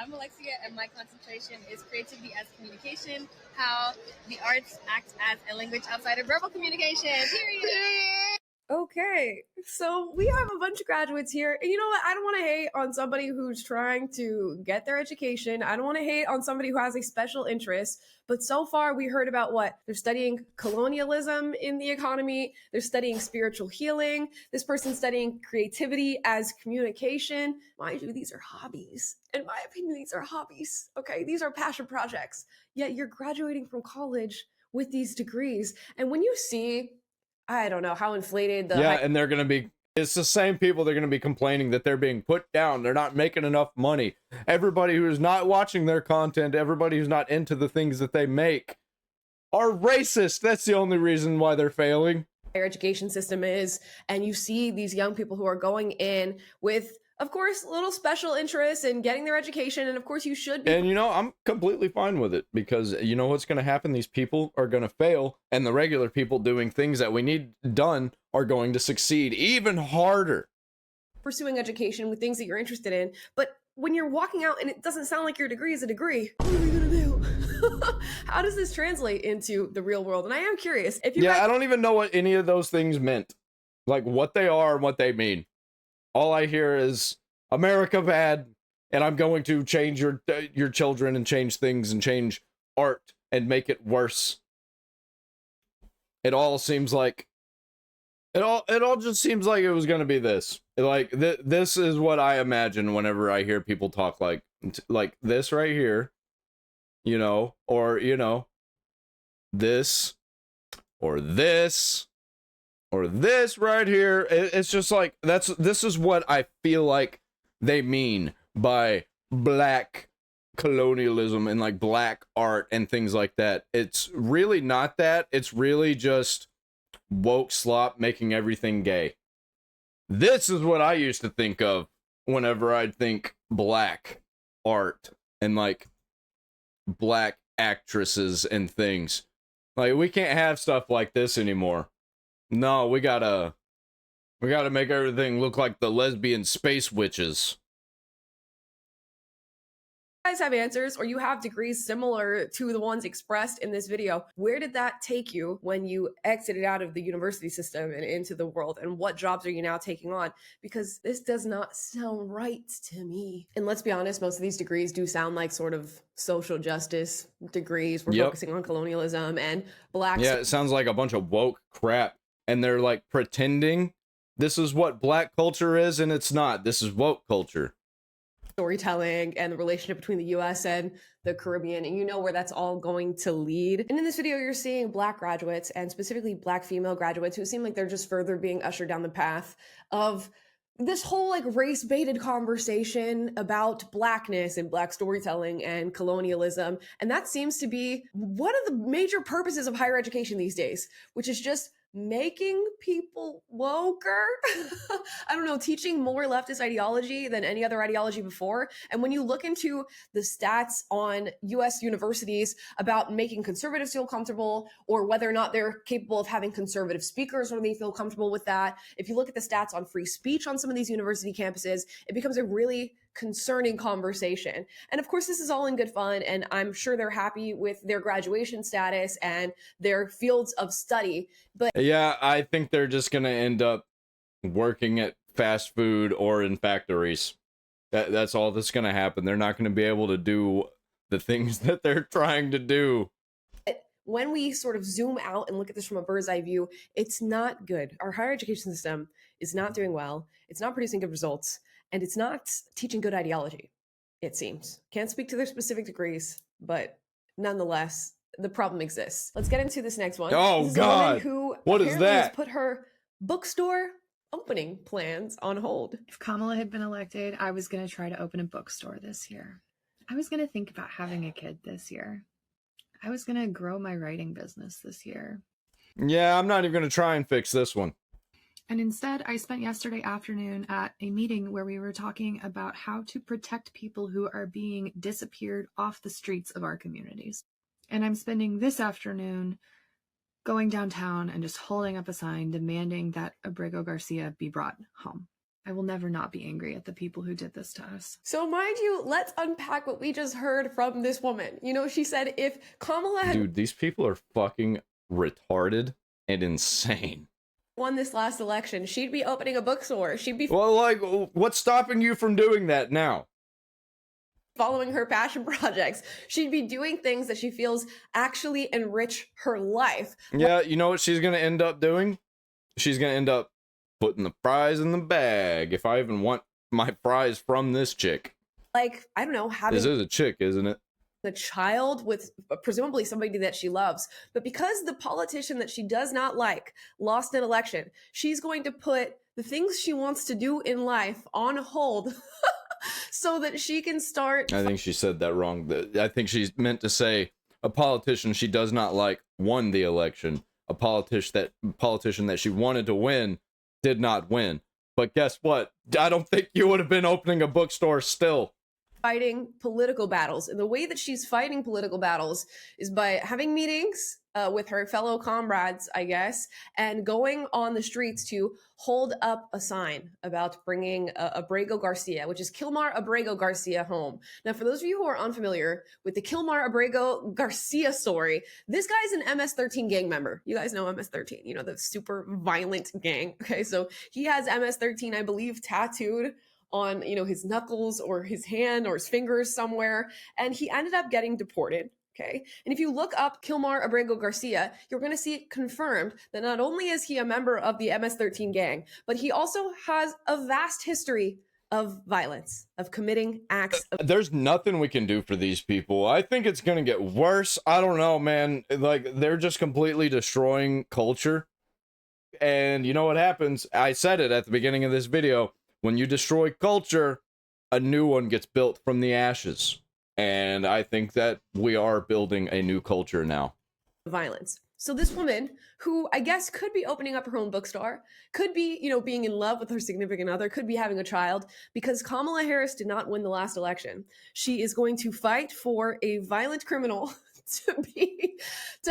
I'm Alexia, and my concentration is creativity as communication, how the arts act as a language outside of verbal communication. Period. Okay, so we have a bunch of graduates here. And you know what? I don't want to hate on somebody who's trying to get their education. I don't want to hate on somebody who has a special interest. But so far, we heard about what? They're studying colonialism in the economy. They're studying spiritual healing. This person's studying creativity as communication. Mind you, these are hobbies. In my opinion, these are hobbies. Okay, these are passion projects. Yet you're graduating from college with these degrees. And when you see, I don't know how inflated the... Yeah, and they're going to be... It's the same people they're going to be complaining that they're being put down. They're not making enough money. Everybody who's not watching their content, everybody who's not into the things that they make, are racist. That's the only reason why they're failing. Higher education system is, and you see these young people who are going in with, of course, little special interests in getting their education, and of course you should be. And you know, I'm completely fine with it, because you know what's going to happen? These people are going to fail, and the regular people doing things that we need done are going to succeed even harder. Pursuing education with things that you're interested in, but when you're walking out and it doesn't sound like your degree is a degree, what are we gonna do? How does this translate into the real world? And I am curious if you I don't even know what any of those things meant, like what they are and what they mean. All I hear is America bad, and I'm going to change your children and change things and change art and make it worse. It all seems like it all just seems like it was going to be this. Like this is what I imagine whenever I hear people talk like this right here. you know, or, you know, this, or this, or this right here. It's just like, this is what I feel like they mean by black colonialism and like black art and things like that. It's really not that. It's really just woke slop making everything gay. This is what I used to think of whenever I'd think black art and like black actresses and things. Like, we can't have stuff like this anymore. No, we gotta make everything look like the lesbian space witches. Guys have answers or you have degrees similar to the ones expressed in this video, where did that take you when you exited out of the university system and into the world? And what jobs are you now taking on? Because this does not sound right to me. And let's be honest, most of these degrees do sound like sort of social justice degrees. We're focusing on colonialism and black. Yeah, it sounds like a bunch of woke crap. And they're like pretending this is what black culture is, and it's not. This is woke culture. Storytelling and the relationship between the US and the Caribbean, and you know where that's all going to lead. And in this video, you're seeing black graduates, and specifically black female graduates, who seem like they're just further being ushered down the path of this whole like race-baited conversation about blackness and black storytelling and colonialism. And that seems to be one of the major purposes of higher education these days, which is just making people woker. I don't know, teaching more leftist ideology than any other ideology before. And when you look into the stats on US universities about making conservatives feel comfortable, or whether or not they're capable of having conservative speakers when they feel comfortable with that, if you look at the stats on free speech on some of these university campuses, it becomes a really concerning conversation. And of course, this is all in good fun, and I'm sure they're happy with their graduation status and their fields of study. But yeah, I think they're just gonna end up working at fast food or in factories. That's all that's gonna happen. They're not gonna be able to do the things that they're trying to do. When we sort of zoom out and look at this from a bird's eye view, it's not good. Our higher education system is not doing well. It's not producing good results. And it's not teaching good ideology, it seems. Can't speak to their specific degrees, but nonetheless, the problem exists. Let's get into this next one. Oh, this is God. A woman who what is that? Has put her bookstore opening plans on hold. If Kamala had been elected, I was going to try to open a bookstore this year. I was going to think about having a kid this year. I was going to grow my writing business this year. Yeah, I'm not even going to try and fix this one. And instead, I spent yesterday afternoon at a meeting where we were talking about how to protect people who are being disappeared off the streets of our communities. And I'm spending this afternoon going downtown and just holding up a sign demanding that Abrego Garcia be brought home. I will never not be angry at the people who did this to us. So mind you, let's unpack what we just heard from this woman. You know, she said if Kamala had... Dude, these people are fucking retarded and insane. Won this last election, she'd be opening a bookstore. She'd be like, what's stopping you from doing that now? Following her passion projects. She'd be doing things that she feels actually enrich her life. Yeah, you know what she's gonna end up doing? She's gonna end up putting the fries in the bag, if I even want my fries from this chick. Like, I don't know, having... This is a chick, isn't it? The child with presumably somebody that she loves. But because the politician that she does not like lost an election, she's going to put the things she wants to do in life on hold so that she can start... I think she said that wrong. I think she's meant to say a politician she does not like won the election. A politician that she wanted to win did not win. But guess what? I don't think you would have been opening a bookstore still. Fighting political battles. And the way that she's fighting political battles is by having meetings with her fellow comrades, I guess, and going on the streets to hold up a sign about bringing Abrego Garcia, which is Kilmar Abrego Garcia, home. Now, for those of you who are unfamiliar with the Kilmar Abrego Garcia story, this guy's an MS-13 gang member. You guys know MS-13, you know, the super violent gang. Okay, so he has MS-13, I believe, tattooed on, you know, his knuckles or his hand or his fingers somewhere, and he ended up getting deported. Okay, and if you look up Kilmar Abrego Garcia, you're going to see it confirmed that not only is he a member of the MS-13 gang, but he also has a vast history of violence, of committing acts of There's nothing we can do for these people. I think it's gonna get worse. I don't know, man. Like, they're just completely destroying culture. And you know what happens? I said it at the beginning of this video. When you destroy culture, a new one gets built from the ashes. And I think that we are building a new culture now. violence. So this woman, who I guess could be opening up her own bookstore, could be, being in love with her significant other, could be having a child, because Kamala Harris did not win the last election. She is going to fight for a violent criminal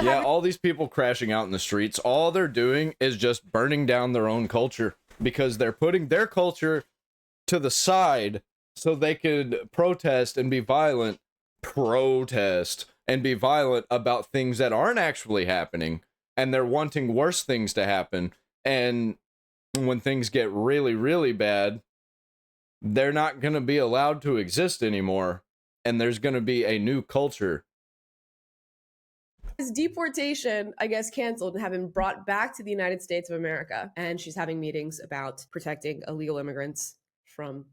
yeah, all these people crashing out in the streets, all they're doing is just burning down their own culture, because they're putting their culture to the side so they could protest and be violent about things that aren't actually happening, and they're wanting worse things to happen. And when things get really, really bad, they're not going to be allowed to exist anymore, and there's going to be a new culture. His deportation, I guess, canceled and have been brought back to the United States of America. And she's having meetings about protecting illegal immigrants from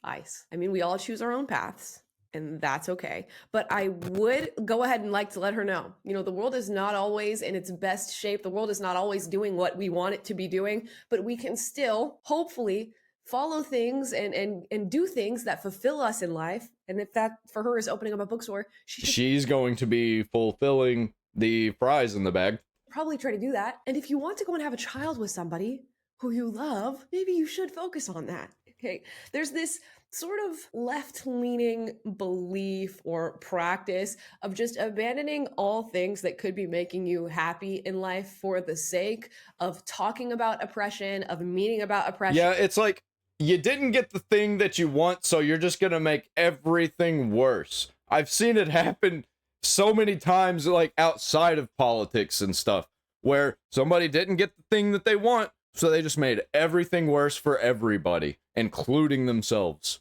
ICE. I mean, we all choose our own paths, and that's okay. But I would go ahead and like to let her know, the world is not always in its best shape. The world is not always doing what we want it to be doing, but we can still, hopefully, follow things and do things that fulfill us in life. And if that for her is opening up a bookstore, she's going to be fulfilling the fries in the bag. Probably try to do that. And if you want to go and have a child with somebody who you love, maybe you should focus on that. Okay. There's this sort of left-leaning belief or practice of just abandoning all things that could be making you happy in life for the sake of talking about oppression, of meaning about oppression. Yeah, it's like, you didn't get the thing that you want, so you're just gonna make everything worse. I've seen it happen so many times, like outside of politics and stuff, where somebody didn't get the thing that they want, so they just made everything worse for everybody, including themselves.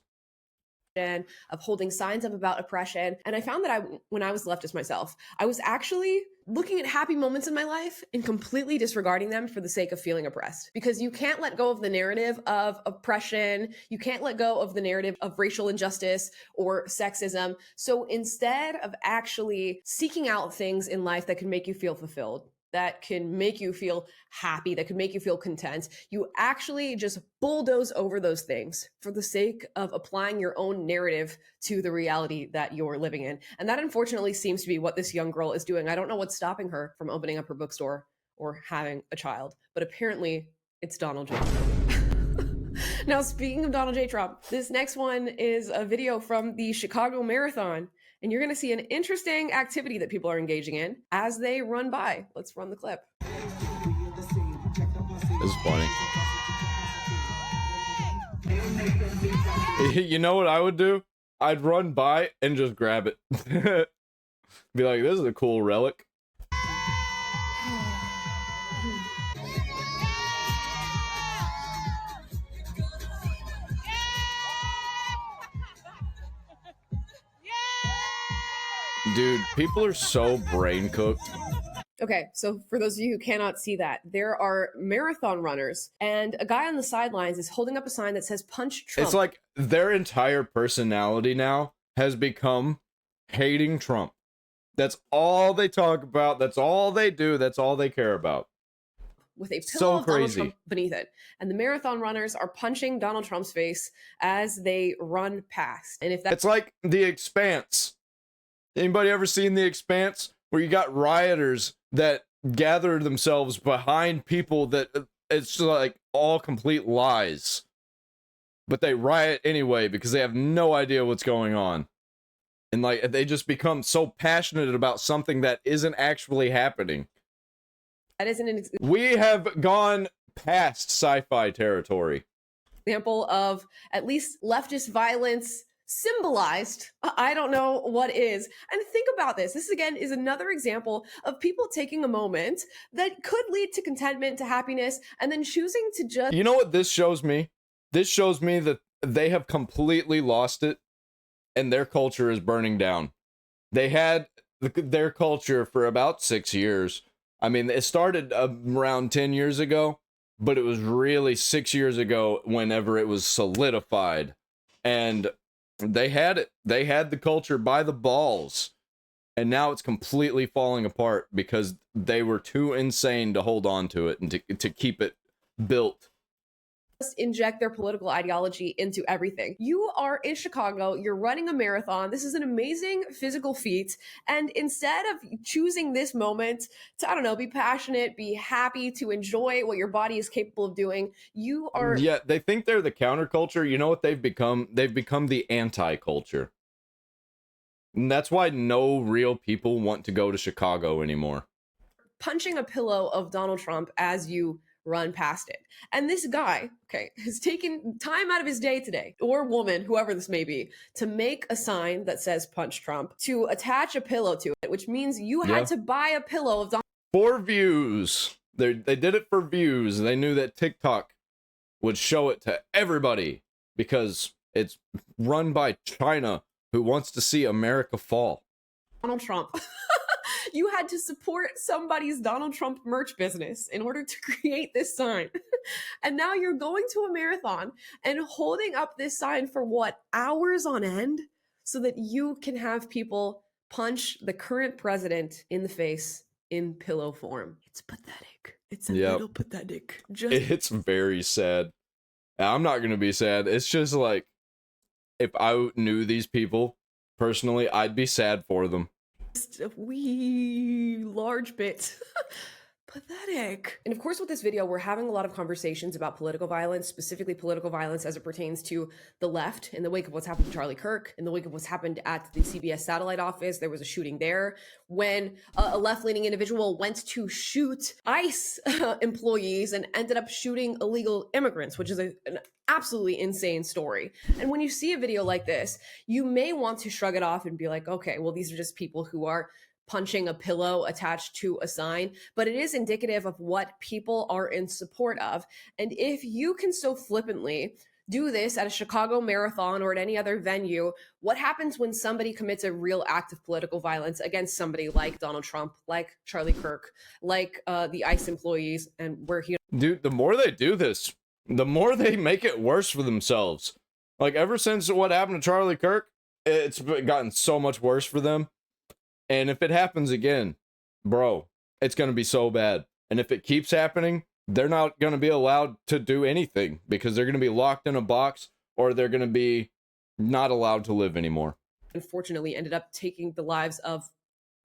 Of holding signs up about oppression. And I found that when I was leftist myself, I was actually looking at happy moments in my life and completely disregarding them for the sake of feeling oppressed. Because you can't let go of the narrative of oppression. You can't let go of the narrative of racial injustice or sexism. So instead of actually seeking out things in life that can make you feel fulfilled, that can make you feel happy, that can make you feel content, you actually just bulldoze over those things for the sake of applying your own narrative to the reality that you're living in. And that unfortunately seems to be what this young girl is doing. I don't know what's stopping her from opening up her bookstore or having a child, but apparently it's Donald J. Trump. Now, speaking of Donald J. Trump, this next one is a video from the Chicago Marathon. And you're going to see an interesting activity that people are engaging in as they run by. Let's run the clip. This is funny. You know what I would do? I'd run by and just grab it. Be like, this is a cool relic. Dude, people are so brain cooked. Okay, so for those of you who cannot see that, there are marathon runners, and a guy on the sidelines is holding up a sign that says "Punch Trump." It's like their entire personality now has become hating Trump. That's all they talk about. That's all they do. That's all they care about. With a pillow of Donald Trump beneath it. And the marathon runners are punching Donald Trump's face as they run past. And if it's like The Expanse. Anybody ever seen The Expanse? Where you got rioters that gather themselves behind people that it's like all complete lies. But they riot anyway because they have no idea what's going on. And like they just become so passionate about something that isn't actually happening. That isn't we have gone past sci-fi territory. Example of at least leftist violence symbolized. I don't know what is. And think about this. This again is another example of people taking a moment that could lead to contentment, to happiness, and then choosing to just... You know what this shows me? This shows me that they have completely lost it and their culture is burning down. They had their culture for about 6 years. I mean, it started around 10 years ago, but it was really 6 years ago whenever it was solidified. And they had it. They had the culture by the balls. And now it's completely falling apart because they were too insane to hold on to it and to keep it built. Inject their political ideology into everything. You are in Chicago, you're running a marathon. This is an amazing physical feat. And instead of choosing this moment to, I don't know, be passionate, be happy, to enjoy what your body is capable of doing, you are... Yeah, they think they're the counterculture. You know what they've become? They've become the anti-culture. And that's why no real people want to go to Chicago anymore. Punching a pillow of Donald Trump as you run past it. And this guy, okay, has taken time out of his day today, or woman, whoever this may be, to make a sign that says punch Trump, to attach a pillow to it, which means you had to buy a pillow of Donald for views. They did it for views. They knew that TikTok would show it to everybody because it's run by China, who wants to see America fall. Donald Trump. You had to support somebody's Donald Trump merch business in order to create this sign. And now you're going to a marathon and holding up this sign for what, hours on end, so that you can have people punch the current president in the face in pillow form. It's pathetic. It's a little pathetic. It's very sad. I'm not going to be sad. It's just like, if I knew these people personally, I'd be sad for them. Just a wee large bit. Pathetic. And of course, with this video, we're having a lot of conversations about political violence, specifically political violence as it pertains to the left in the wake of what's happened to Charlie Kirk, in the wake of what's happened at the CBS satellite office. There was a shooting there when a left-leaning individual went to shoot ICE employees and ended up shooting illegal immigrants, which is an absolutely insane story. And when you see a video like this, you may want to shrug it off and be like, okay, well, these are just people who are punching a pillow attached to a sign, but it is indicative of what people are in support of. And if you can so flippantly do this at a Chicago marathon or at any other venue, what happens when somebody commits a real act of political violence against somebody like Donald Trump, like Charlie Kirk, like the ICE employees, and where he... Dude, the more they do this, the more they make it worse for themselves. Like, ever since what happened to Charlie Kirk, it's gotten so much worse for them. And if it happens again, bro, it's going to be so bad. And if it keeps happening, they're not going to be allowed to do anything because they're going to be locked in a box or they're going to be not allowed to live anymore. Unfortunately, ended up taking the lives of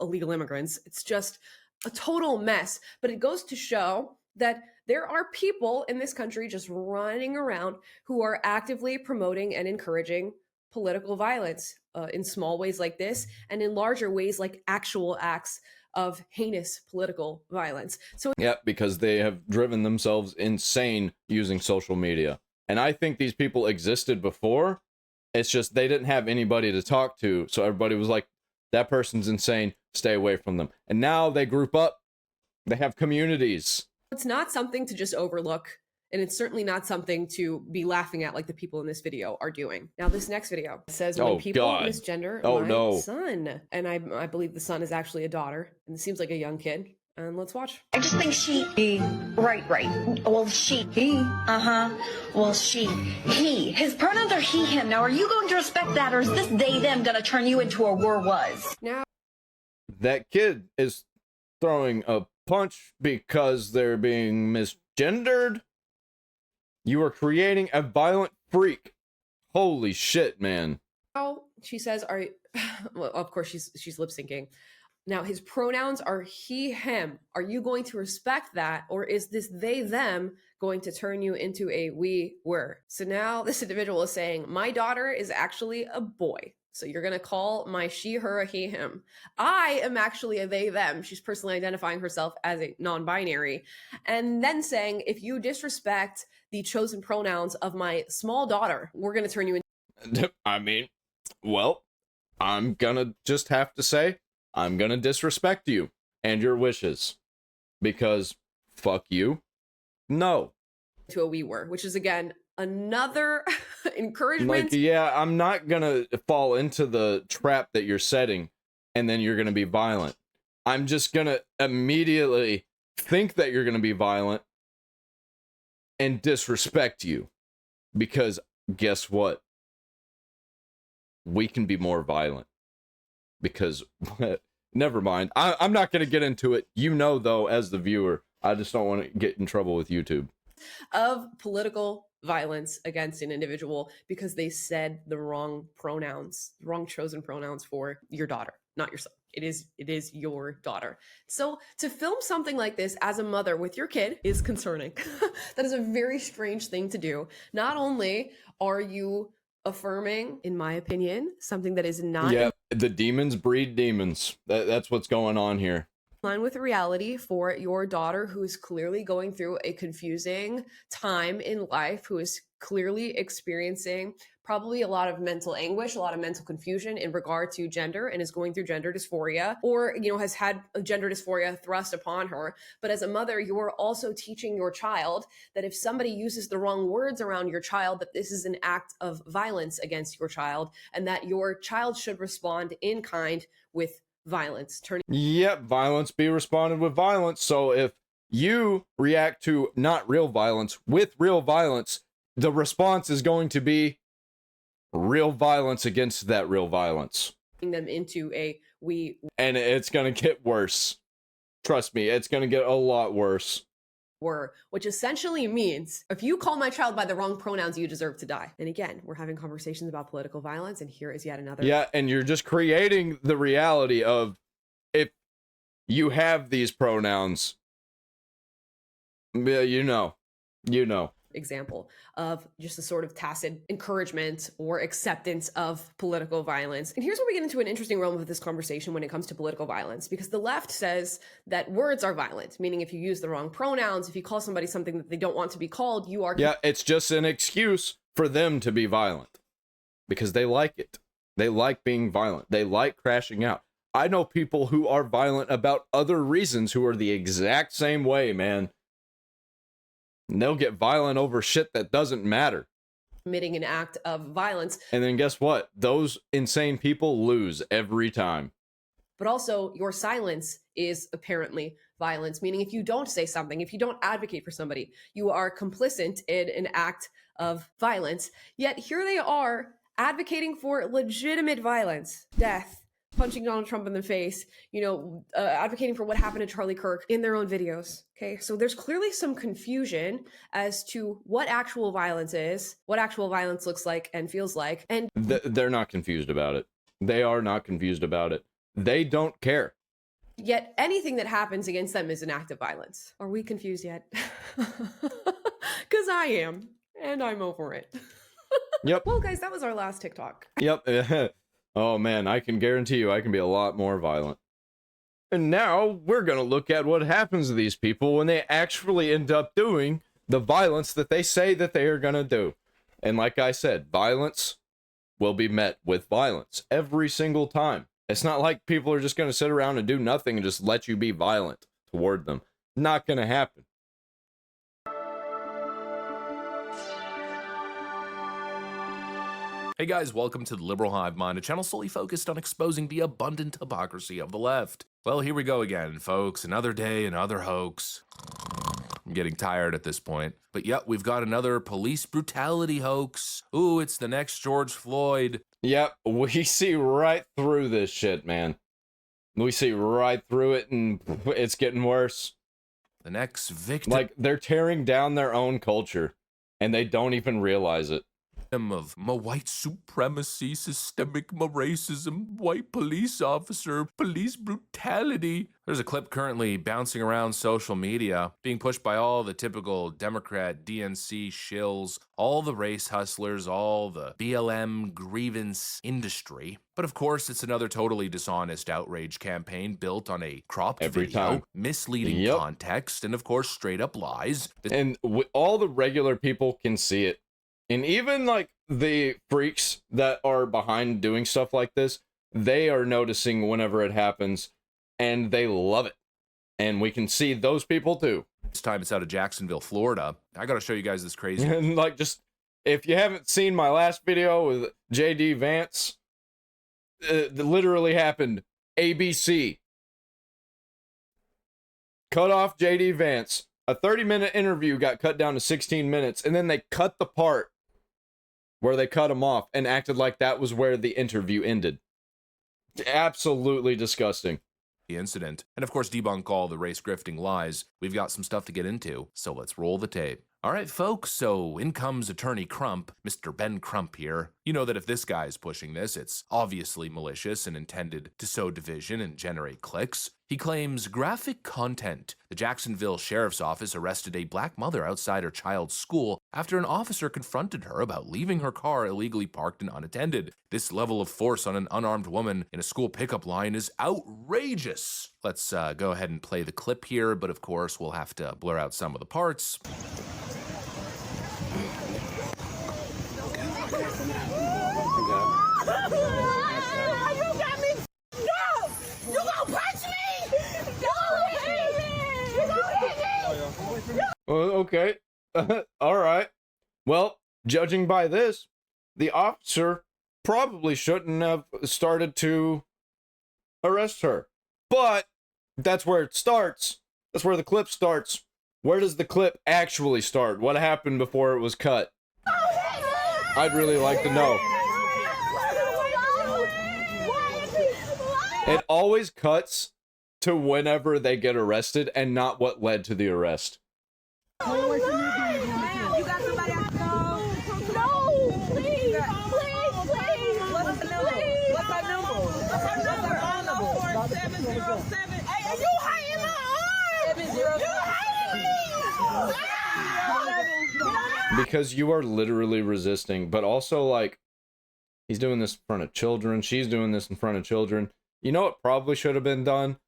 illegal immigrants. It's just a total mess. But it goes to show that there are people in this country just running around who are actively promoting and encouraging political violence in small ways like this, and in larger ways like actual acts of heinous political violence. So yeah, because they have driven themselves insane using social media. And I think these people existed before. It's just they didn't have anybody to talk to. So everybody was like, that person's insane, stay away from them. And now they group up. They have communities. It's not something to just overlook. And it's certainly not something to be laughing at like the people in this video are doing. Now, this next video says, when people misgender my son. And I believe the son is actually a daughter. And it seems like a young kid. And let's watch. I just think he. Right. Well, he. Well, he. His pronouns are he, him. Now, are you going to respect that, or is this they, them going to turn you into a were, was? Now, that kid is throwing a punch because they're being misgendered. You are creating a violent freak. Holy shit, man. Now, she says, well, of course, she's lip syncing. Now, his pronouns are he, him. Are you going to respect that? Or is this they, them going to turn you into a we, were? So now this individual is saying, my daughter is actually a boy. So you're going to call my she, her, a he, him. I am actually a they, them. She's personally identifying herself as a non-binary. And then saying, if you disrespect the chosen pronouns of my small daughter, we're going to turn you into... I mean, well, I'm going to just have to say, I'm going to disrespect you and your wishes. Because fuck you. No. To a we were, which is, again, another encouragement. Like, yeah, I'm not gonna fall into the trap that you're setting and then you're gonna be violent. I'm just gonna immediately think that you're gonna be violent and disrespect you. Because guess what? We can be more violent. Because, never mind. I'm not going to get into it. You know, though, as the viewer, I just don't want to get in trouble with YouTube. Of political violence against an individual because they said the wrong pronouns, wrong chosen pronouns for your daughter, not your son. It is your daughter. So to film something like this as a mother with your kid is concerning. That is a very strange thing to do. Not only are you affirming, in my opinion, something that is not the demons breed demons. That's what's going on here. in line with reality for your daughter, who is clearly going through a confusing time in life, who is clearly experiencing probably a lot of mental anguish, a lot of mental confusion in regard to gender, and is going through gender dysphoria, or has had a gender dysphoria thrust upon her. But as a mother, you are also teaching your child that if somebody uses the wrong words around your child, that this is an act of violence against your child, and that your child should respond in kind with violence. Yep, violence be responded with violence. So if you react to not real violence with real violence, the response is going to be real violence against that real violence. Them into and it's going to get worse. Trust me, it's going to get a lot worse. Which essentially means if you call my child by the wrong pronouns, you deserve to die. And again, we're having conversations about political violence, and here is yet another. Yeah, and you're just creating the reality of if you have these pronouns, you know. Example of just a sort of tacit encouragement or acceptance of political violence. And here's where we get into an interesting realm of this conversation when it comes to political violence, because the left says that words are violent, meaning if you use the wrong pronouns, if you call somebody something that they don't want to be called, you are... Yeah, it's just an excuse for them to be violent because they like it. They like being violent. They like crashing out. I know people who are violent about other reasons who are the exact same way, man. And they'll get violent over shit that doesn't matter. Committing an act of violence. And then guess what? Those insane people lose every time. But also, your silence is apparently violence, meaning if you don't say something, if you don't advocate for somebody, you are complicit in an act of violence. Yet here they are advocating for legitimate violence, death, punching Donald Trump in the face, advocating for what happened to Charlie Kirk in their own videos. Okay, so there's clearly some confusion as to what actual violence is, what actual violence looks like and feels like. And they're not confused about it. They are not confused about it. They don't care. Yet anything that happens against them is an act of violence. Are we confused yet? Because I am, and I'm over it. Yep. Well, guys, that was our last TikTok. Yep. Oh man, I can guarantee you I can be a lot more violent. And now we're going to look at what happens to these people when they actually end up doing the violence that they say that they are going to do. And like I said, violence will be met with violence every single time. It's not like people are just going to sit around and do nothing and just let you be violent toward them. Not going to happen. Hey guys, welcome to the Liberal Hive Mind, a channel solely focused on exposing the abundant hypocrisy of the left. Well, here we go again, folks. Another day, another hoax. I'm getting tired at this point. But yep, we've got another police brutality hoax. Ooh, it's the next George Floyd. Yep, we see right through this shit, man. We see right through it, and it's getting worse. The next victim. Like, they're tearing down their own culture, and they don't even realize it. Of white supremacy, systemic racism, white police officer, police brutality. There's a clip currently bouncing around social media, being pushed by all the typical Democrat DNC shills, all the race hustlers, all the BLM grievance industry. But of course, it's another totally dishonest outrage campaign built on a cropped video, misleading context, and of course, straight up lies. And all the regular people can see it. And even, like, the freaks that are behind doing stuff like this, they are noticing whenever it happens, and they love it. And we can see those people, too. This time it's out of Jacksonville, Florida. I gotta show you guys this crazy... And, like, just, if you haven't seen my last video with J.D. Vance, it literally happened. ABC. Cut off J.D. Vance. A 30-minute interview got cut down to 16 minutes, and then they cut the part where they cut him off and acted like that was where the interview ended. Absolutely disgusting. The incident, and of course debunk all the race grifting lies. We've got some stuff to get into, so let's roll the tape. All right, folks, so in comes Attorney Crump, Mr. Ben Crump here. You know that if this guy is pushing this, it's obviously malicious and intended to sow division and generate clicks. He claims graphic content. The Jacksonville Sheriff's Office arrested a black mother outside her child's school after an officer confronted her about leaving her car illegally parked and unattended. This level of force on an unarmed woman in a school pickup line is outrageous. Let's go ahead and play the clip here, but of course we'll have to blur out some of the parts. Okay. All right. Well, judging by this, the officer probably shouldn't have started to arrest her. But that's where it starts. That's where the clip starts. Where does the clip actually start? What happened before it was cut? I'd really like to know. It always cuts to whenever they get arrested and not what led to the arrest. You got somebody I know? No, please, please. What's the number? What's our number? What's our number? 707. Hey, are you hiding my arm? 707. Because you are literally resisting, but also, like, he's doing this in front of children, she's doing this in front of children. You know what probably should have been done?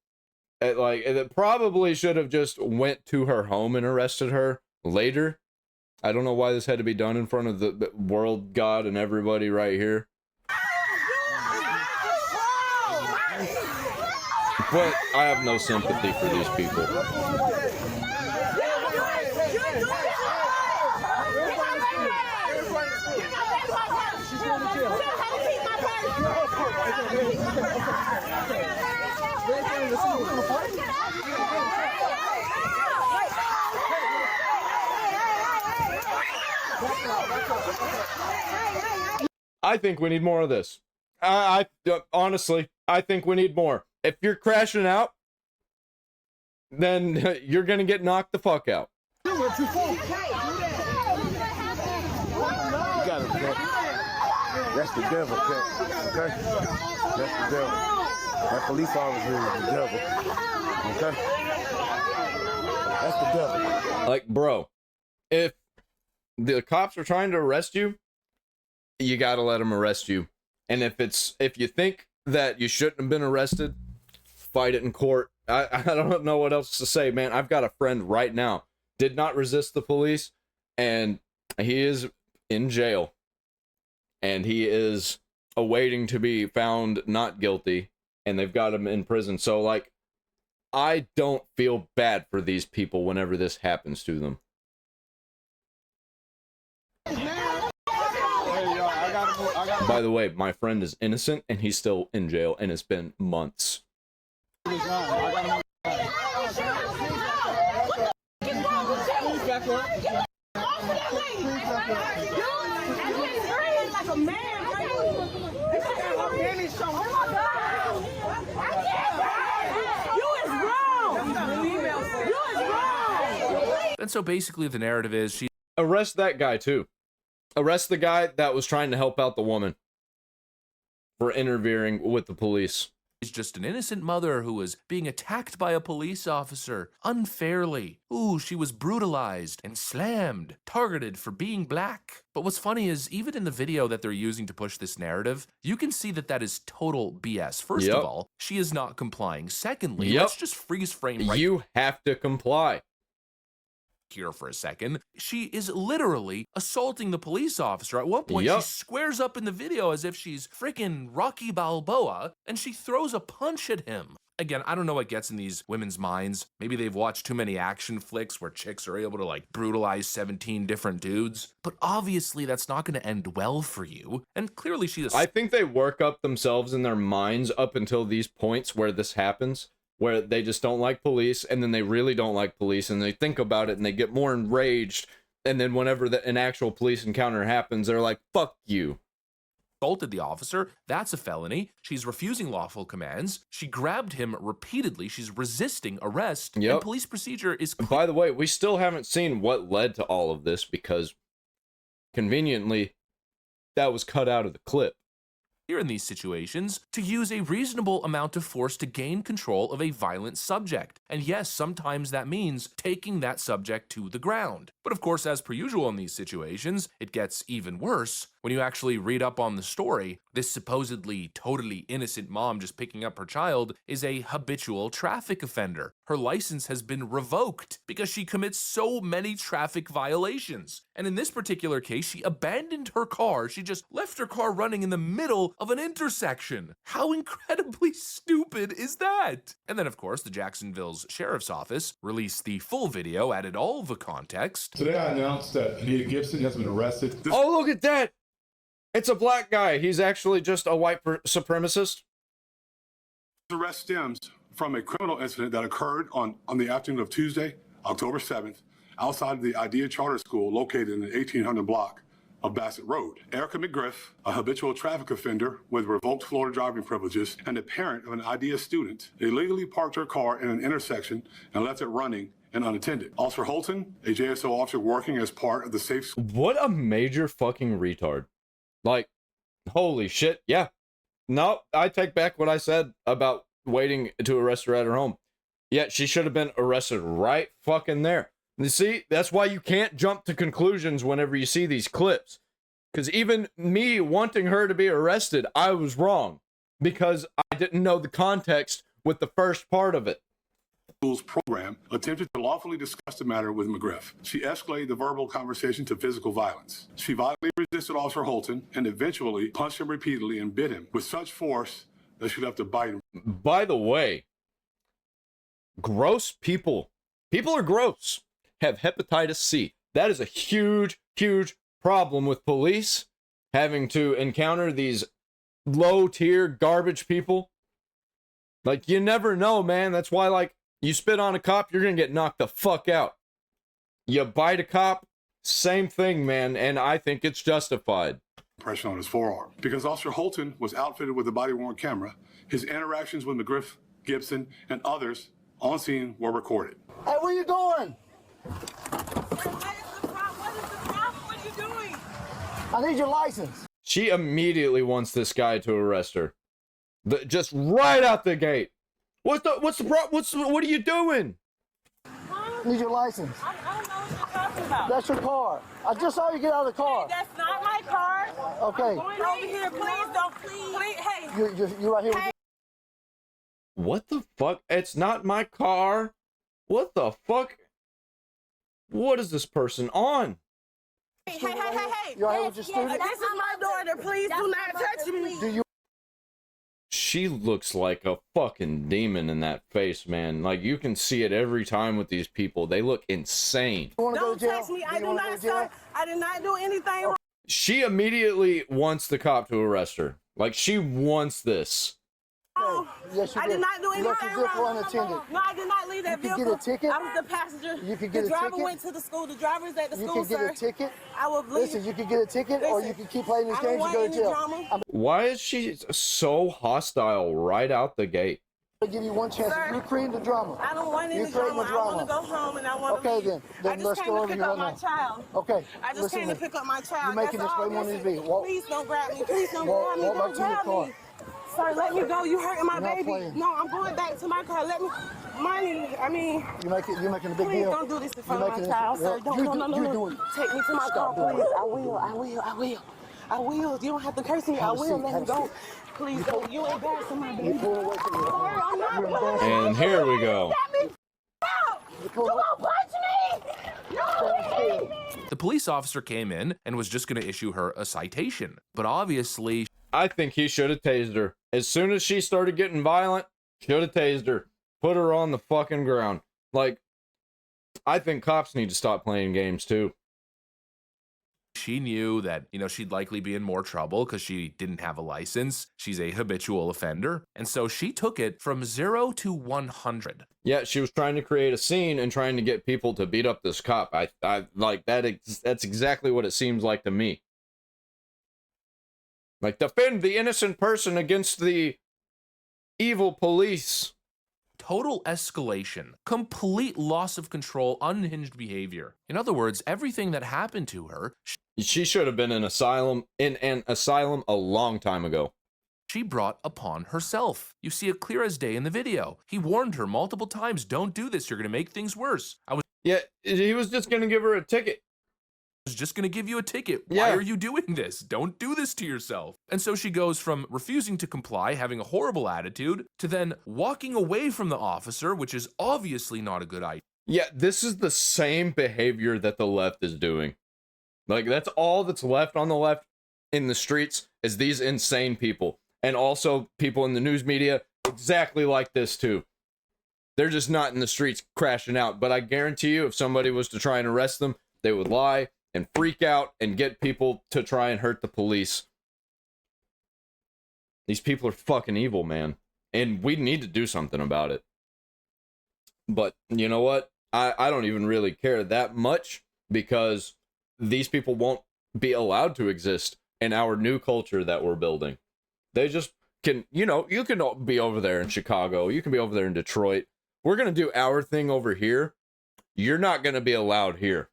It probably should have just went to her home and arrested her later. I don't know why this had to be done in front of the world god and everybody right here. But I have no sympathy for these people. I think we need more of this. Honestly, I think we need more. If you're crashing out, then you're gonna get knocked the fuck out. You got it, Cat. That's the devil, Cat. Okay? That's the devil. That police officer is the devil. Okay? That's the devil. Like, bro, if the cops are trying to arrest you, you gotta let them arrest you. And if you think that you shouldn't have been arrested, fight it in court. I don't know what else to say, man. I've got a friend right now, did not resist the police, and he is in jail. And he is awaiting to be found not guilty, and they've got him in prison. So, like, I don't feel bad for these people whenever this happens to them. By the way, my friend is innocent, and he's still in jail, and it's been months. And so basically the narrative is she arrest that guy too. Arrest the guy that was trying to help out the woman for interfering with the police. She's just an innocent mother who was being attacked by a police officer unfairly. Ooh, she was brutalized and slammed, targeted for being black. But what's funny is even in the video that they're using to push this narrative, you can see that that is total BS. First of all, she is not complying. Secondly, let's just freeze frame right. You have to comply. Here for a second. She is literally assaulting the police officer. At one point, she squares up in the video as if she's freaking Rocky Balboa, and she throws a punch at him. Again, I don't know what gets in these women's minds. Maybe they've watched too many action flicks where chicks are able to, like, brutalize 17 different dudes. But obviously, that's not going to end well for you. And clearly, she is. I think they work up themselves in their minds up until these points where this happens. where they just don't like police, and then they really don't like police, and they think about it, and they get more enraged, and then whenever an actual police encounter happens, they're like, fuck you. Assaulted the officer, that's a felony. She's refusing lawful commands. She grabbed him repeatedly. She's resisting arrest. Yep. And police procedure is... By the way, we still haven't seen what led to all of this because, conveniently, that was cut out of the clip. In these situations, to use a reasonable amount of force to gain control of a violent subject. And yes, sometimes that means taking that subject to the ground. But of course, as per usual in these situations, it gets even worse. When you actually read up on the story, this supposedly totally innocent mom just picking up her child is a habitual traffic offender. Her license has been revoked because she commits so many traffic violations. And in this particular case, she abandoned her car. She just left her car running in the middle of an intersection. How incredibly stupid is that? And then, of course, the Jacksonville's Sheriff's Office released the full video, added all the context. Today I announced that Anita Gibson has been arrested. Oh, look at that! It's a black guy. He's actually just a white supremacist. The arrest stems from a criminal incident that occurred on the afternoon of Tuesday, October 7th, outside of the IDEA Charter School located in the 1800 block of Bassett Road. Erica McGriff, a habitual traffic offender with revoked Florida driving privileges and a parent of an IDEA student, illegally parked her car in an intersection and left it running and unattended. Officer Holton, a JSO officer working as part of the safe... What a major fucking retard. Like, holy shit, yeah. No, I take back what I said about waiting to arrest her at her home. Yeah, she should have been arrested right fucking there. You see, that's why you can't jump to conclusions whenever you see these clips. Because even me wanting her to be arrested, I was wrong. Because I didn't know the context with the first part of it. School's program attempted to lawfully discuss the matter with McGriff. She escalated the verbal conversation to physical violence. She violently resisted Officer Holton and eventually punched him repeatedly and bit him with such force that she left a bite. By the way, gross people are gross, have hepatitis C. That is a huge, huge problem with police having to encounter these low-tier garbage people. Like, you never know, man. That's why, like, you spit on a cop, you're gonna get knocked the fuck out. You bite a cop, same thing, man, and I think it's justified. Impression on his forearm. Because Officer Holton was outfitted with a body-worn camera, his interactions with McGriff, Gibson, and others on scene were recorded. Hey, where you going? What are you doing? I need your license. She immediately wants this guy to arrest her. Just right out the gate. What are you doing? I need your license. I don't know what you're talking about. That's your car. I just saw you get out of the car. Hey, that's not my car. Okay. I'm going over here. Please don't. Please. Hey. You right here. Hey. What the fuck? It's not my car. What the fuck? What is this person on? Hey. You right here with your student? This is my daughter. Please do not touch me. Do you? She looks like a fucking demon in that face, man. Like, you can see it every time with these people. They look insane. Don't touch me. I do not, sir. I did not do anything wrong. She immediately wants the cop to arrest her. Like, she wants this. Yes, you I did not do anything left your vehicle wrong. unattended. No, I did not leave that You vehicle. could get a ticket. I was the passenger. You could get the a driver ticket. went to the school. The driver's at the You school, can get sir. a ticket. I will leave. Listen, you can get a ticket, or you can keep playing these I don't games and want go to any jail. drama. Why is she so hostile right out the gate? I'm gonna give you one chance. Sir, You're creating the drama. I don't want any You're creating drama. the I want to drama. go home and I want to Okay, leave. then I just let's came go to over pick here up right my now. child. Okay. I just listen came to to me. pick up my child. You're making That's this way all. more than Listen, it be. Walk. Please don't grab me. Please don't Walk- grab me. walk Don't back to your grab car. me. Sir, let me go. You hurting my You're not baby. playing. No, I'm going back to my car. Let me. Money. I mean. You're making a big Please deal. don't do this in front of my You're making child, this- sir. well, Don't. you No. do it. Take me to my Stop car, doing please. it. I will. You don't have to curse me. I Have a will. seat, Let have me a go. seat. Please don't. You embarrassing my baby. You're pulling away from me. Sorry, I'm not You're pulling embarrassing And here we go. You won't punch me! No, The police officer came in and was just going to issue her a citation. But obviously... I think he should have tased her. As soon as she started getting violent, should have tased her. Put her on the fucking ground. Like, I think cops need to stop playing games too. She knew that, she'd likely be in more trouble because she didn't have a license. She's a habitual offender. And so she took it from 0 to 100. Yeah, she was trying to create a scene and trying to get people to beat up this cop. I like that. That's exactly what it seems like to me. Like, defend the innocent person against the evil police. Total escalation, complete loss of control, unhinged behavior. In other words, everything that happened to her, she should have been in an asylum a long time ago. She brought upon herself. You see it clear as day in the video. He warned her multiple times, don't do this, you're going to make things worse. Yeah, he was just going to give her a ticket. I was just going to give you a ticket. Why are you doing this? Don't do this to yourself. And so she goes from refusing to comply, having a horrible attitude, to then walking away from the officer, which is obviously not a good idea. Yeah, this is the same behavior that the left is doing. Like, that's all that's left on the left in the streets is these insane people. And also people in the news media exactly like this too. They're just not in the streets crashing out. But I guarantee you, if somebody was to try and arrest them, they would lie and freak out and get people to try and hurt the police. These people are fucking evil, man. And we need to do something about it. But you know what? I don't even really care that much because these people won't be allowed to exist in our new culture that we're building. They just can, you can be over there in Chicago. You can be over there in Detroit. We're going to do our thing over here. You're not going to be allowed here.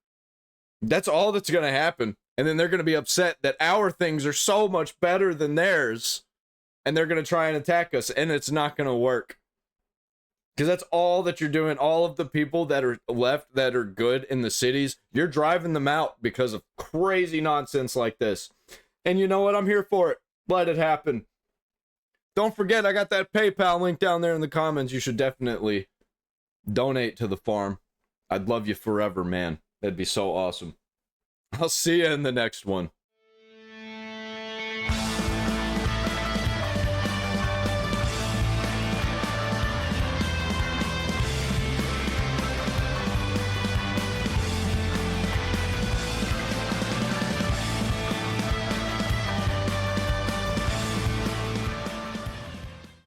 That's all that's going to happen. And then they're going to be upset that our things are so much better than theirs. And they're going to try and attack us. And it's not going to work. Because that's all that you're doing. All of the people that are left that are good in the cities, you're driving them out because of crazy nonsense like this. And you know what? I'm here for it. Let it happen. Don't forget, I got that PayPal link down there in the comments. You should definitely donate to the farm. I'd love you forever, man. That'd be so awesome. I'll see you in the next one.